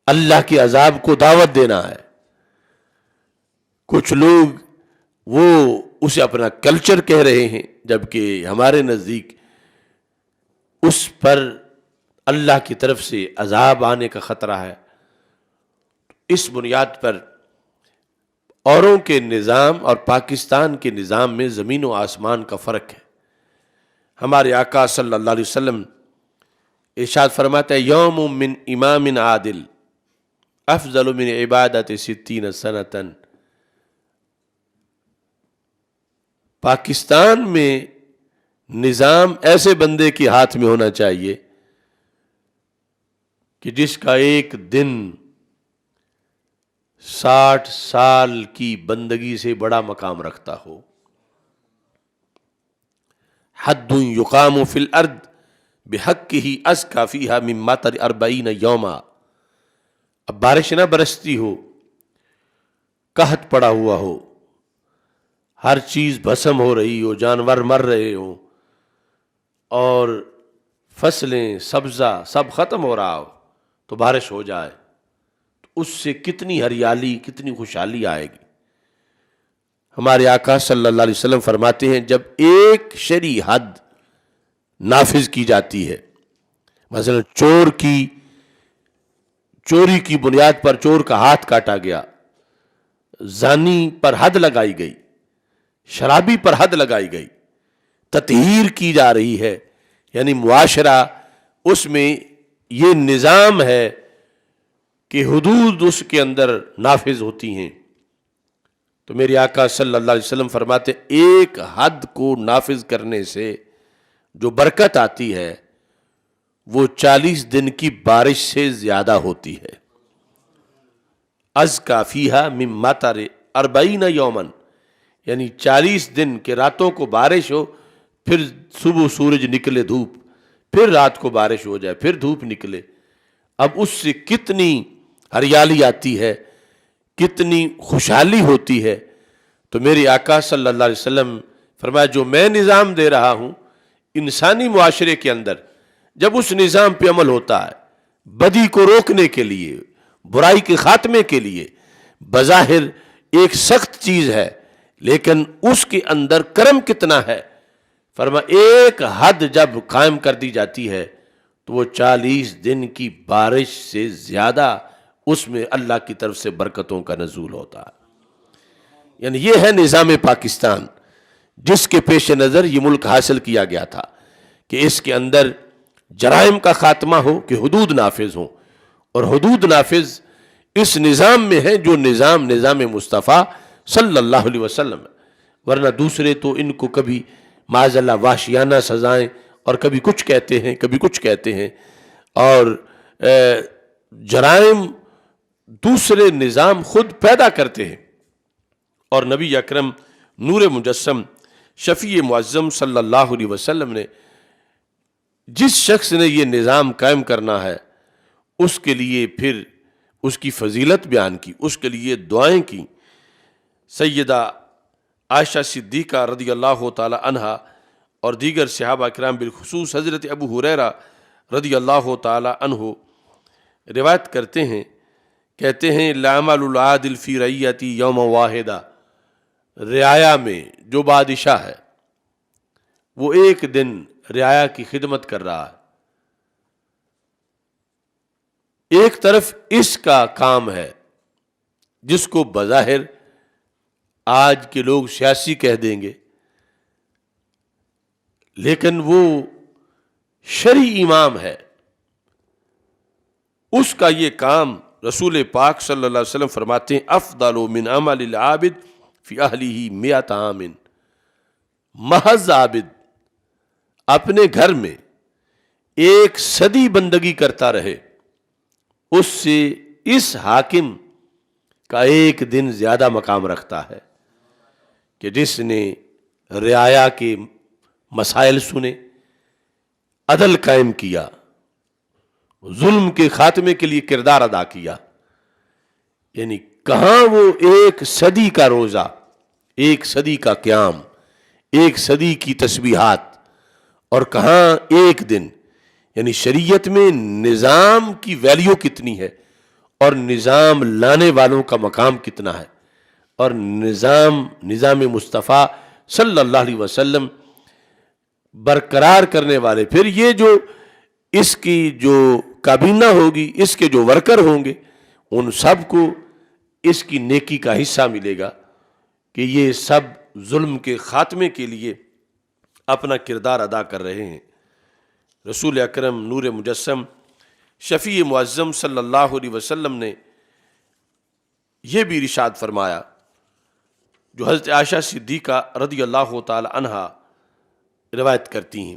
اللہ کے عذاب کو دعوت دینا ہے. کچھ لوگ وہ اسے اپنا کلچر کہہ رہے ہیں، جبکہ ہمارے نزدیک اس پر اللہ کی طرف سے عذاب آنے کا خطرہ ہے. اس بنیاد پر اوروں کے نظام اور پاکستان کے نظام میں زمین و آسمان کا فرق ہے. ہمارے آقا صلی اللہ علیہ وسلم ارشاد فرماتا ہے یوم من امام عادل افضل من عبادت 60 سنتاً. پاکستان میں نظام ایسے بندے کے ہاتھ میں ہونا چاہیے کہ جس کا ایک دن 60 سال کی بندگی سے بڑا مقام رکھتا ہو. حد یقام فی الارض بحقہ ازکی فیہا من مطر 40 یوما. اب بارش نہ برستی ہو، قحط پڑا ہوا ہو، ہر چیز بھسم ہو رہی ہو، جانور مر رہے ہوں اور فصلیں سبزہ سب ختم ہو رہا ہو، تو بارش ہو جائے تو اس سے کتنی ہریالی، کتنی خوشحالی آئے گی. ہمارے آقا صلی اللہ علیہ وسلم فرماتے ہیں جب ایک شرعی حد نافذ کی جاتی ہے، مثلا چوری کی بنیاد پر چور کا ہاتھ کاٹا گیا، زانی پر حد لگائی گئی، شرابی پر حد لگائی گئی، تطہیر کی جا رہی ہے، یعنی معاشرہ اس میں یہ نظام ہے کہ حدود اس کے اندر نافذ ہوتی ہیں، تو میرے آقا صلی اللہ علیہ وسلم فرماتے ایک حد کو نافذ کرنے سے جو برکت آتی ہے وہ 40 دن کی بارش سے زیادہ ہوتی ہے. ازکی فیہا من مطر 40 یومن، یعنی 40 دن کے راتوں کو بارش ہو، پھر صبح سورج نکلے دھوپ، پھر رات کو بارش ہو جائے، پھر دھوپ نکلے. اب اس سے کتنی ہریالی آتی ہے، کتنی خوشحالی ہوتی ہے. تو میرے آقا صلی اللہ علیہ وسلم فرمایا جو میں نظام دے رہا ہوں انسانی معاشرے کے اندر، جب اس نظام پہ عمل ہوتا ہے بدی کو روکنے کے لیے، برائی کے خاتمے کے لیے، بظاہر ایک سخت چیز ہے لیکن اس کے اندر کرم کتنا ہے. فرمایا ایک حد جب قائم کر دی جاتی ہے تو وہ 40 دن کی بارش سے زیادہ اس میں اللہ کی طرف سے برکتوں کا نزول ہوتا ہے. یعنی یہ ہے نظام پاکستان جس کے پیش نظر یہ ملک حاصل کیا گیا تھا کہ اس کے اندر جرائم کا خاتمہ ہو، کہ حدود نافذ ہوں، اور حدود نافذ اس نظام میں ہے جو نظام مصطفیٰ صلی اللہ علیہ وسلم ہے. ورنہ دوسرے تو ان کو کبھی معاذ اللہ وحشیانہ سزائیں، اور کبھی کچھ کہتے ہیں کبھی کچھ کہتے ہیں، اور جرائم دوسرے نظام خود پیدا کرتے ہیں. اور نبی اکرم نور مجسم شفیع معظم صلی اللہ علیہ وسلم نے جس شخص نے یہ نظام قائم کرنا ہے اس کے لیے پھر اس کی فضیلت بیان کی، اس کے لیے دعائیں کی. سیدہ عائشہ صدیقہ رضی اللہ تعالی عنہا اور دیگر صحابہ کرام بالخصوص حضرت ابو ہریرہ رضی اللہ تعالی عنہ روایت کرتے ہیں، کہتے ہیں لعمل العادل فی رعیتی یوم واحدہ، رعایا میں جو بادشاہ ہے وہ ایک دن رعایا کی خدمت کر رہا ہے. ایک طرف اس کا کام ہے جس کو بظاہر آج کے لوگ سیاسی کہہ دیں گے، لیکن وہ شرعی امام ہے، اس کا یہ کام رسول پاک صلی اللہ علیہ وسلم فرماتے ہیں افضل من عمل العابد فی اہلہ 100 عام، محض عابد اپنے گھر میں 1 صدی بندگی کرتا رہے، اس سے اس حاکم کا 1 دن زیادہ مقام رکھتا ہے کہ جس نے رعایا کے مسائل سنے، عدل قائم کیا، ظلم کے خاتمے کے لیے کردار ادا کیا۔ یعنی کہاں وہ 1 صدی کا روزہ، 1 صدی کا قیام، 1 صدی کی تسبیحات، اور کہاں 1 دن۔ یعنی شریعت میں نظام کی ویلیو کتنی ہے اور نظام لانے والوں کا مقام کتنا ہے، اور نظام مصطفیٰ صلی اللہ علیہ وسلم برقرار کرنے والے، پھر یہ جو اس کی جو کابینہ ہوگی، اس کے جو ورکر ہوں گے، ان سب کو اس کی نیکی کا حصہ ملے گا کہ یہ سب ظلم کے خاتمے کے لیے اپنا کردار ادا کر رہے ہیں۔ رسول اکرم نور مجسم شفیع معظم صلی اللہ علیہ وسلم نے یہ بھی ارشاد فرمایا، جو حضرت عائشہ صدیقہ رضی اللہ تعالی عنہا روایت کرتی ہیں،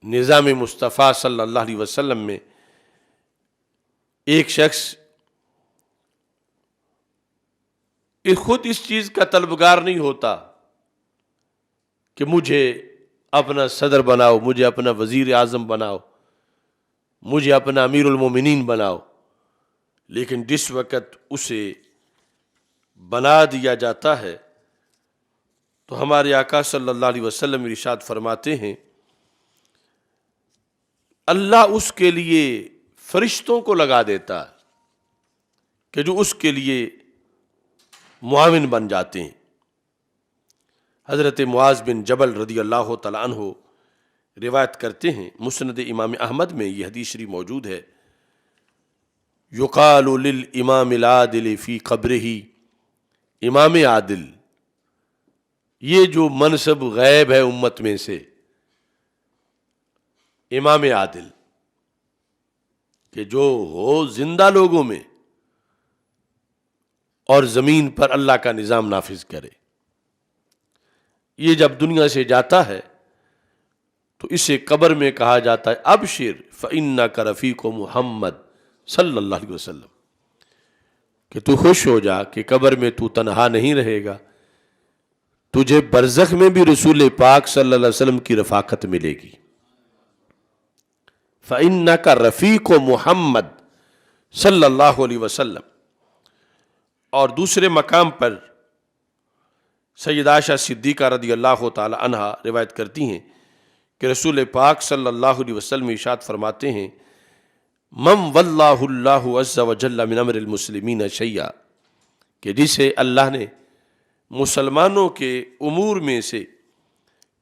نظام مصطفیٰ صلی اللہ علیہ وسلم میں ایک شخص خود اس چیز کا طلبگار نہیں ہوتا کہ مجھے اپنا صدر بناؤ، مجھے اپنا وزیر اعظم بناؤ، مجھے اپنا امیر المومنین بناؤ، لیکن جس وقت اسے بنا دیا جاتا ہے تو ہمارے آقا صلی اللہ علیہ وسلم ارشاد فرماتے ہیں اللہ اس کے لیے فرشتوں کو لگا دیتا ہے کہ جو اس کے لیے معاون بن جاتے ہیں۔ حضرت معاذ بن جبل رضی اللہ تعالی عنہ روایت کرتے ہیں، مسند امام احمد میں یہ حدیث شریف موجود ہے، یقال للامام العادل فی قبرہ، امام عادل، یہ جو منصب غیب ہے امت میں سے، امام عادل کہ جو ہو زندہ لوگوں میں اور زمین پر اللہ کا نظام نافذ کرے، یہ جب دنیا سے جاتا ہے تو اسے قبر میں کہا جاتا ہے ابشر فإنک رفیق محمد صلی اللہ علیہ وسلم، کہ تو خوش ہو جا کہ قبر میں تو تنہا نہیں رہے گا، تجھے برزخ میں بھی رسول پاک صلی اللہ علیہ وسلم کی رفاقت ملے گی۔ فإنک رفیق محمد صلی اللہ علیہ وسلم۔ اور دوسرے مقام پر سیدہ عائشہ صدیقہ رضی اللہ تعالی عنہا روایت کرتی ہیں کہ رسول پاک صلی اللہ علیہ وسلم ارشاد فرماتے ہیں من واللہ اللہ عز وجل من امر المسلمین شیئا، کہ جسے اللہ نے مسلمانوں کے امور میں سے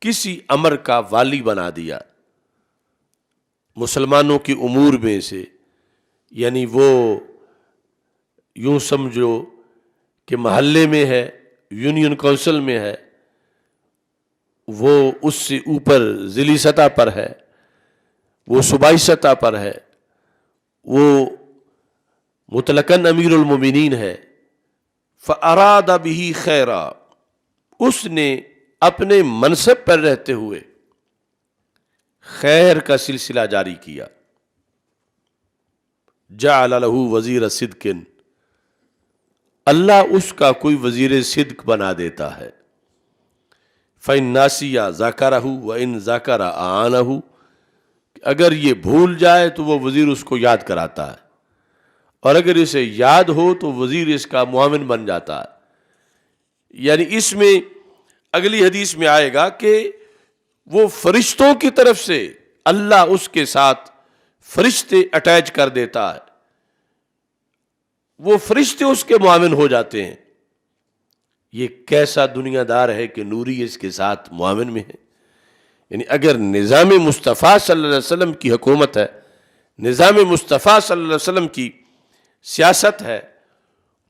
کسی امر کا والی بنا دیا، مسلمانوں کے امور میں سے، یعنی وہ یوں سمجھو کہ محلے میں ہے، یونین کونسل میں ہے، وہ اس سے اوپر ضلعی سطح پر ہے، وہ صوبائی سطح پر ہے، وہ مطلقاً امیر المومنین ہے، فَأَرَادَ بِهِ خَيْرًا، اس نے اپنے منصب پر رہتے ہوئے خیر کا سلسلہ جاری کیا، جعل له وزیر صدق، اللہ اس کا کوئی وزیر صدق بنا دیتا ہے، فَإِن نَاسِيَ ذَكَرَهُ وَإِن ذَكَرَ أَعَانَهُ، اگر یہ بھول جائے تو وہ وزیر اس کو یاد کراتا ہے، اور اگر اسے یاد ہو تو وزیر اس کا معاون بن جاتا ہے۔ یعنی اس میں اگلی حدیث میں آئے گا کہ وہ فرشتوں کی طرف سے اللہ اس کے ساتھ فرشتے اٹیچ کر دیتا ہے، وہ فرشتے اس کے معاون ہو جاتے ہیں۔ یہ کیسا دنیا دار ہے کہ نوری اس کے ساتھ معاون میں ہے۔ یعنی اگر نظام مصطفیٰ صلی اللہ علیہ وسلم کی حکومت ہے، نظام مصطفیٰ صلی اللہ علیہ وسلم کی سیاست ہے،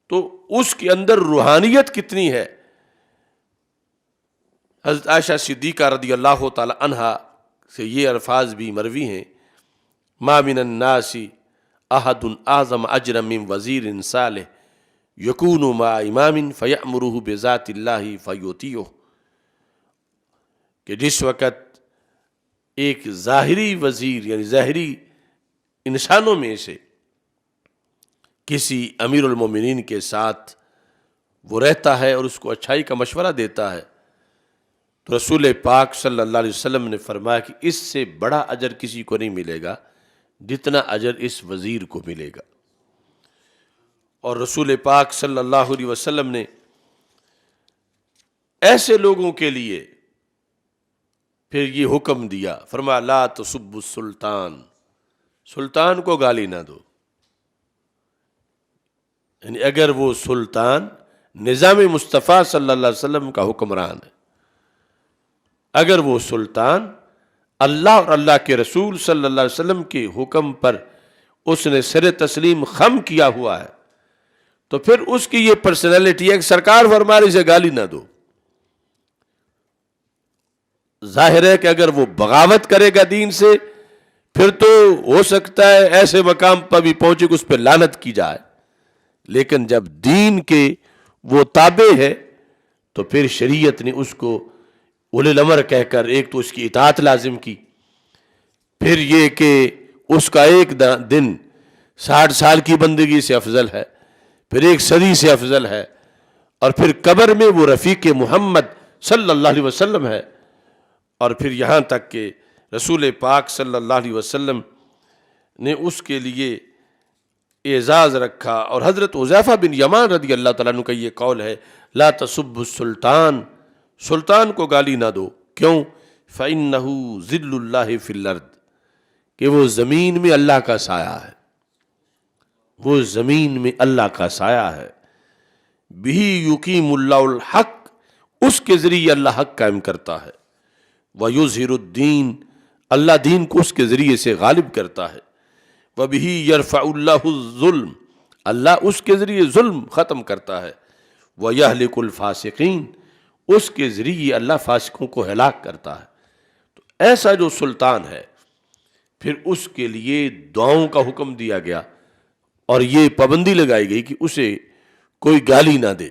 تو اس کے اندر روحانیت کتنی ہے۔ حضرت عائشہ صدیقہ رضی اللہ تعالی عنہا سے یہ الفاظ بھی مروی ہیں، ما من الناس احد اعظم اجرا من وزیر صالح یکون مع امام فیأمرہ بذات اللہ فیطیعہ، کہ جس وقت ایک ظاہری وزیر یعنی ظاہری انسانوں میں سے کسی امیر المومنین کے ساتھ وہ رہتا ہے اور اس کو اچھائی کا مشورہ دیتا ہے، تو رسول پاک صلی اللہ علیہ وسلم نے فرمایا کہ اس سے بڑا اجر کسی کو نہیں ملے گا جتنا اجر اس وزیر کو ملے گا۔ اور رسول پاک صلی اللہ علیہ وسلم نے ایسے لوگوں کے لیے پھر یہ حکم دیا، فرمایا لا تسبوا السلطان، سلطان کو گالی نہ دو، یعنی اگر وہ سلطان نظام مصطفیٰ صلی اللہ علیہ وسلم کا حکمران ہے، اگر وہ سلطان اللہ اور اللہ کے رسول صلی اللہ علیہ وسلم کے حکم پر اس نے سر تسلیم خم کیا ہوا ہے، تو پھر اس کی یہ پرسنالٹی ہے کہ سرکار فرمانے سے گالی نہ دو۔ ظاہر ہے کہ اگر وہ بغاوت کرے گا دین سے، پھر تو ہو سکتا ہے ایسے مقام پر بھی پہنچے کہ اس پہ لعنت کی جائے، لیکن جب دین کے وہ تابع ہے تو پھر شریعت نے اس کو اولی الامر کہہ کر ایک تو اس کی اطاعت لازم کی، پھر یہ کہ اس کا ایک دن 60 سال کی بندگی سے افضل ہے، پھر ایک صدی سے افضل ہے، اور پھر قبر میں وہ رفیق محمد صلی اللہ علیہ وسلم ہے، اور پھر یہاں تک کہ رسول پاک صلی اللہ علیہ وسلم نے اس کے لیے اعزاز رکھا۔ اور حضرت حذیفہ بن یمان رضی اللہ تعالیٰ عنہ کا یہ قول ہے لا تسبوا السلطان، سلطان کو گالی نہ دو، کیوں؟ فإنہ ظل اللہ فی الارض، کہ وہ زمین میں اللہ کا سایہ ہے، وہ زمین میں اللہ کا سایہ ہے، بہ یقیم اللہ الحق، اس کے ذریعے اللہ حق قائم کرتا ہے، وَيُظْهِرُ الدین، اللہ دین کو اس کے ذریعے سے غالب کرتا ہے، وَبِهِ يَرْفَعُ اللَّهُ الظُّلْمَ، اللہ اس کے ذریعے ظلم ختم کرتا ہے، وَيَهْلِكُ الْفَاسِقِينَ، اس کے ذریعے اللہ فاسقوں کو ہلاک کرتا ہے۔ تو ایسا جو سلطان ہے پھر اس کے لیے دعاؤں کا حکم دیا گیا، اور یہ پابندی لگائی گئی کہ اسے کوئی گالی نہ دے۔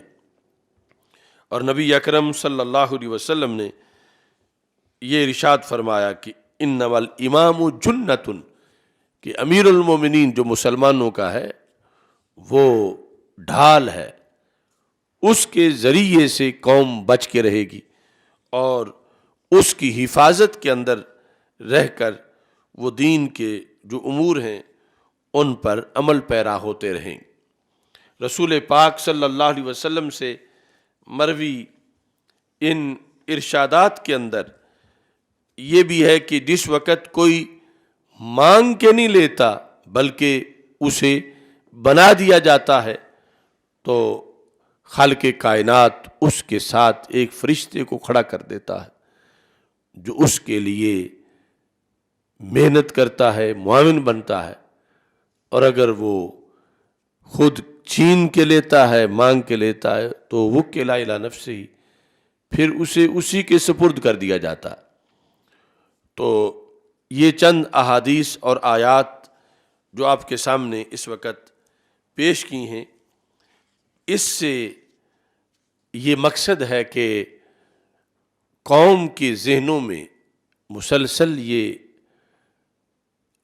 اور نبی اکرم صلی اللہ علیہ وسلم نے یہ ارشاد فرمایا کہ انما الامام جنۃ، کہ امیر المومنین جو مسلمانوں کا ہے وہ ڈھال ہے، اس کے ذریعے سے قوم بچ کے رہے گی، اور اس کی حفاظت کے اندر رہ کر وہ دین کے جو امور ہیں ان پر عمل پیرا ہوتے رہیں۔ رسول پاک صلی اللہ علیہ وسلم سے مروی ان ارشادات کے اندر یہ بھی ہے کہ جس وقت کوئی مانگ کے نہیں لیتا بلکہ اسے بنا دیا جاتا ہے، تو خالق کائنات اس کے ساتھ ایک فرشتے کو کھڑا کر دیتا ہے جو اس کے لیے محنت کرتا ہے، معاون بنتا ہے، اور اگر وہ خود چھین کے لیتا ہے، مانگ کے لیتا ہے، تو وکل الی نفسہ، پھر اسے اسی کے سپرد کر دیا جاتا ہے۔ تو یہ چند احادیث اور آیات جو آپ کے سامنے اس وقت پیش کی ہیں، اس سے یہ مقصد ہے کہ قوم کے ذہنوں میں مسلسل یہ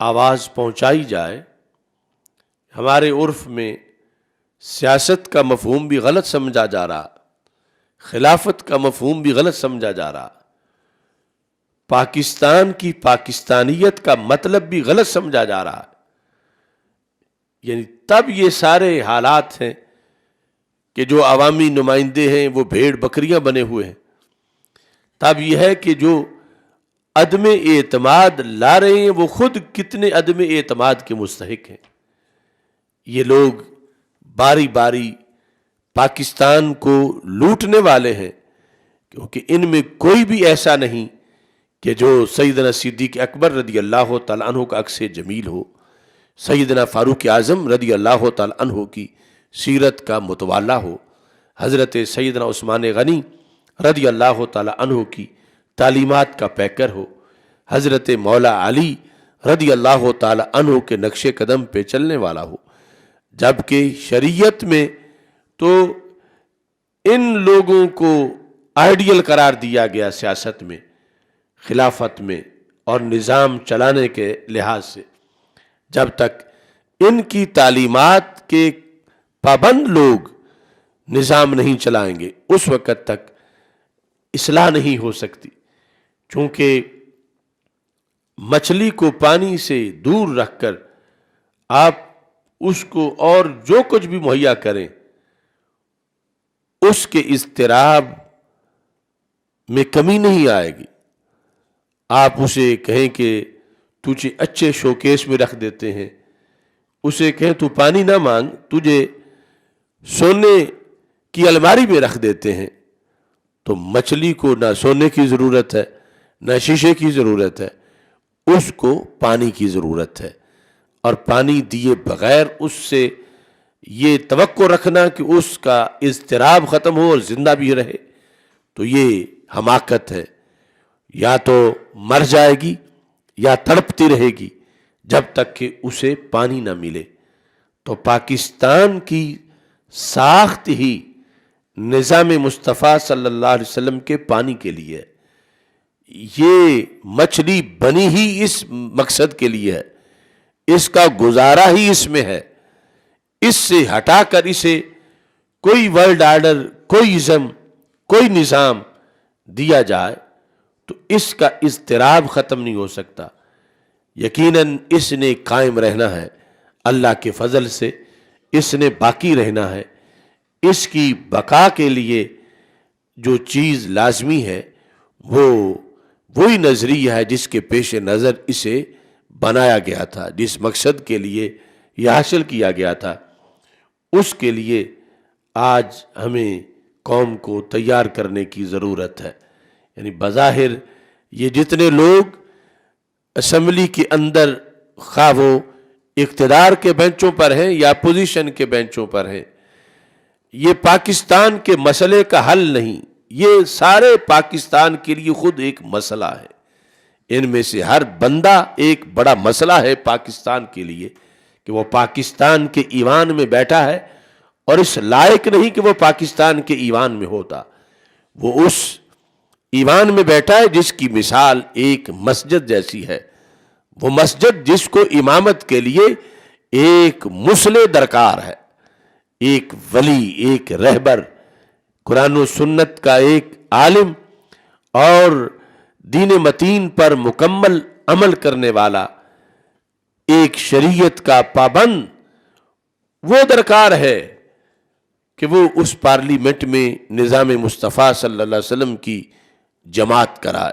آواز پہنچائی جائے۔ ہمارے عرف میں سیاست کا مفہوم بھی غلط سمجھا جا رہا، خلافت کا مفہوم بھی غلط سمجھا جا رہا، پاکستان کی پاکستانیت کا مطلب بھی غلط سمجھا جا رہا ہے۔ یعنی تب یہ سارے حالات ہیں کہ جو عوامی نمائندے ہیں وہ بھیڑ بکریاں بنے ہوئے ہیں، تب یہ ہے کہ جو عدم اعتماد لا رہے ہیں وہ خود کتنے عدم اعتماد کے مستحق ہیں۔ یہ لوگ باری باری پاکستان کو لوٹنے والے ہیں، کیونکہ ان میں کوئی بھی ایسا نہیں کہ جو سیدنا صدیق اکبر رضی اللہ تعالیٰ عنہ کا عکس جمیل ہو، سیدنا فاروق اعظم رضی اللہ تعالیٰ عنہ کی سیرت کا متوالا ہو، حضرت سیدنا عثمان غنی رضی اللہ تعالیٰ عنہ کی تعلیمات کا پیکر ہو، حضرت مولا علی رضی اللہ تعالی عنہ کے نقش قدم پہ چلنے والا ہو، جبکہ شریعت میں تو ان لوگوں کو آئیڈیل قرار دیا گیا سیاست میں، خلافت میں اور نظام چلانے کے لحاظ سے۔ جب تک ان کی تعلیمات کے پابند لوگ نظام نہیں چلائیں گے اس وقت تک اصلاح نہیں ہو سکتی، چونکہ مچھلی کو پانی سے دور رکھ کر آپ اس کو اور جو کچھ بھی مہیا کریں، اس کے اضطراب میں کمی نہیں آئے گی۔ آپ اسے کہیں کہ تجھے اچھے شوکیس میں رکھ دیتے ہیں، اسے کہیں تو پانی نہ مانگ، تجھے سونے کی الماری میں رکھ دیتے ہیں، تو مچھلی کو نہ سونے کی ضرورت ہے نہ شیشے کی ضرورت ہے، اس کو پانی کی ضرورت ہے۔ اور پانی دیے بغیر اس سے یہ توقع رکھنا کہ اس کا اضطراب ختم ہو اور زندہ بھی رہے، تو یہ حماقت ہے۔ یا تو مر جائے گی یا تڑپتی رہے گی جب تک کہ اسے پانی نہ ملے۔ تو پاکستان کی ساخت ہی نظام مصطفیٰ صلی اللہ علیہ وسلم کے پانی کے لیے ہے۔ یہ مچھلی بنی ہی اس مقصد کے لیے ہے، اس کا گزارا ہی اس میں ہے۔ اس سے ہٹا کر اسے کوئی ورلڈ آرڈر، کوئی ازم، کوئی نظام دیا جائے تو اس کا اضطراب ختم نہیں ہو سکتا۔ یقیناً اس نے قائم رہنا ہے، اللہ کے فضل سے اس نے باقی رہنا ہے۔ اس کی بقا کے لیے جو چیز لازمی ہے وہ وہی نظریہ ہے جس کے پیش نظر اسے بنایا گیا تھا، جس مقصد کے لیے یہ حاصل کیا گیا تھا، اس کے لیے آج ہمیں قوم کو تیار کرنے کی ضرورت ہے۔ یعنی بظاہر یہ جتنے لوگ اسمبلی کے اندر خواہ وہ اقتدار کے بینچوں پر ہیں یا اپوزیشن کے بینچوں پر ہیں، یہ پاکستان کے مسئلے کا حل نہیں، یہ سارے پاکستان کے لیے خود ایک مسئلہ ہے۔ ان میں سے ہر بندہ ایک بڑا مسئلہ ہے پاکستان کے لیے، کہ وہ پاکستان کے ایوان میں بیٹھا ہے اور اس لائق نہیں کہ وہ پاکستان کے ایوان میں ہوتا۔ وہ اس ایوان میں بیٹھا ہے جس کی مثال ایک مسجد جیسی ہے، وہ مسجد جس کو امامت کے لیے ایک مصلح درکار ہے، ایک ولی، ایک رہبر، قرآن و سنت کا ایک عالم اور دین متین پر مکمل عمل کرنے والا، ایک شریعت کا پابند، وہ درکار ہے کہ وہ اس پارلیمنٹ میں نظام مصطفیٰ صلی اللہ علیہ وسلم کی جماعت کرائے۔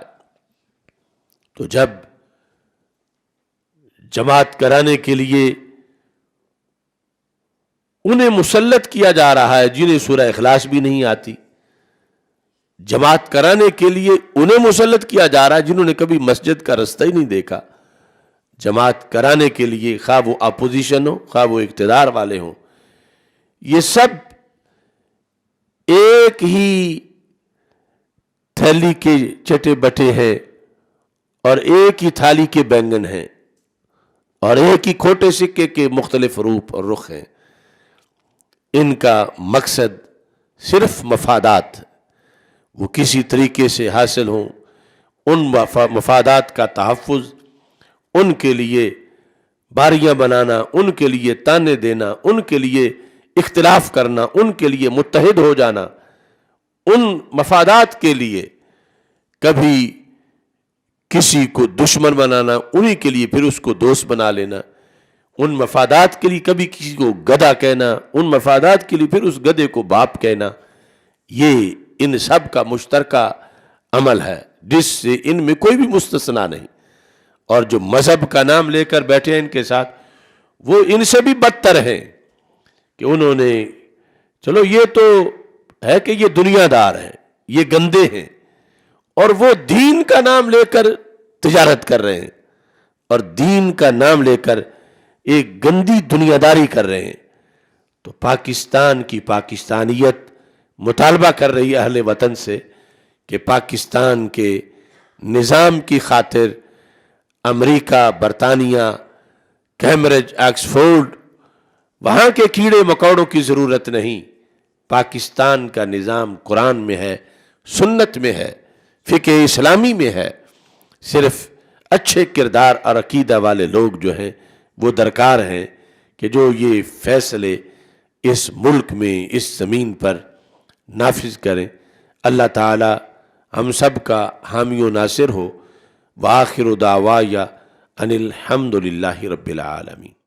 تو جب جماعت کرانے کے لیے انہیں مسلط کیا جا رہا ہے جنہیں سورہ اخلاص بھی نہیں آتی، جماعت کرانے کے لیے انہیں مسلط کیا جا رہا ہے جنہوں نے کبھی مسجد کا رستہ ہی نہیں دیکھا، جماعت کرانے کے لیے خواہ وہ اپوزیشن ہو خواہ وہ اقتدار والے ہوں، یہ سب ایک ہی تھیلی کے چٹے بٹے ہیں اور ایک ہی تھالی کے بینگن ہیں اور ایک ہی کھوٹے سکے کے مختلف روپ اور رخ ہیں۔ ان کا مقصد صرف مفادات، وہ کسی طریقے سے حاصل ہوں، ان مفادات کا تحفظ، ان کے لیے باریاں بنانا، ان کے لیے تانے دینا، ان کے لیے اختلاف کرنا، ان کے لیے متحد ہو جانا، ان مفادات کے لیے کبھی کسی کو دشمن بنانا، انہی کے لیے پھر اس کو دوست بنا لینا، ان مفادات کے لیے کبھی کسی کو گدھا کہنا، ان مفادات کے لیے پھر اس گدھے کو باپ کہنا، یہ ان سب کا مشترکہ عمل ہے جس سے ان میں کوئی بھی مستثنا نہیں۔ اور جو مذہب کا نام لے کر بیٹھے ہیں ان کے ساتھ، وہ ان سے بھی بدتر ہیں کہ انہوں نے، چلو یہ تو ہے کہ یہ دنیا دار ہیں، یہ گندے ہیں، اور وہ دین کا نام لے کر تجارت کر رہے ہیں اور دین کا نام لے کر ایک گندی دنیا داری کر رہے ہیں۔ تو پاکستان کی پاکستانیت مطالبہ کر رہی ہے اہل وطن سے کہ پاکستان کے نظام کی خاطر امریکہ، برطانیہ، کیمبرج، آکسفورڈ، وہاں کے کیڑے مکوڑوں کی ضرورت نہیں۔ پاکستان کا نظام قرآن میں ہے، سنت میں ہے، فقہ اسلامی میں ہے۔ صرف اچھے کردار اور عقیدہ والے لوگ جو ہیں وہ درکار ہیں کہ جو یہ فیصلے اس ملک میں، اس زمین پر نافذ کریں۔ اللہ تعالی ہم سب کا حامی و ناصر ہو۔ وآخر دعوایا ان الحمد للہ رب العالمین۔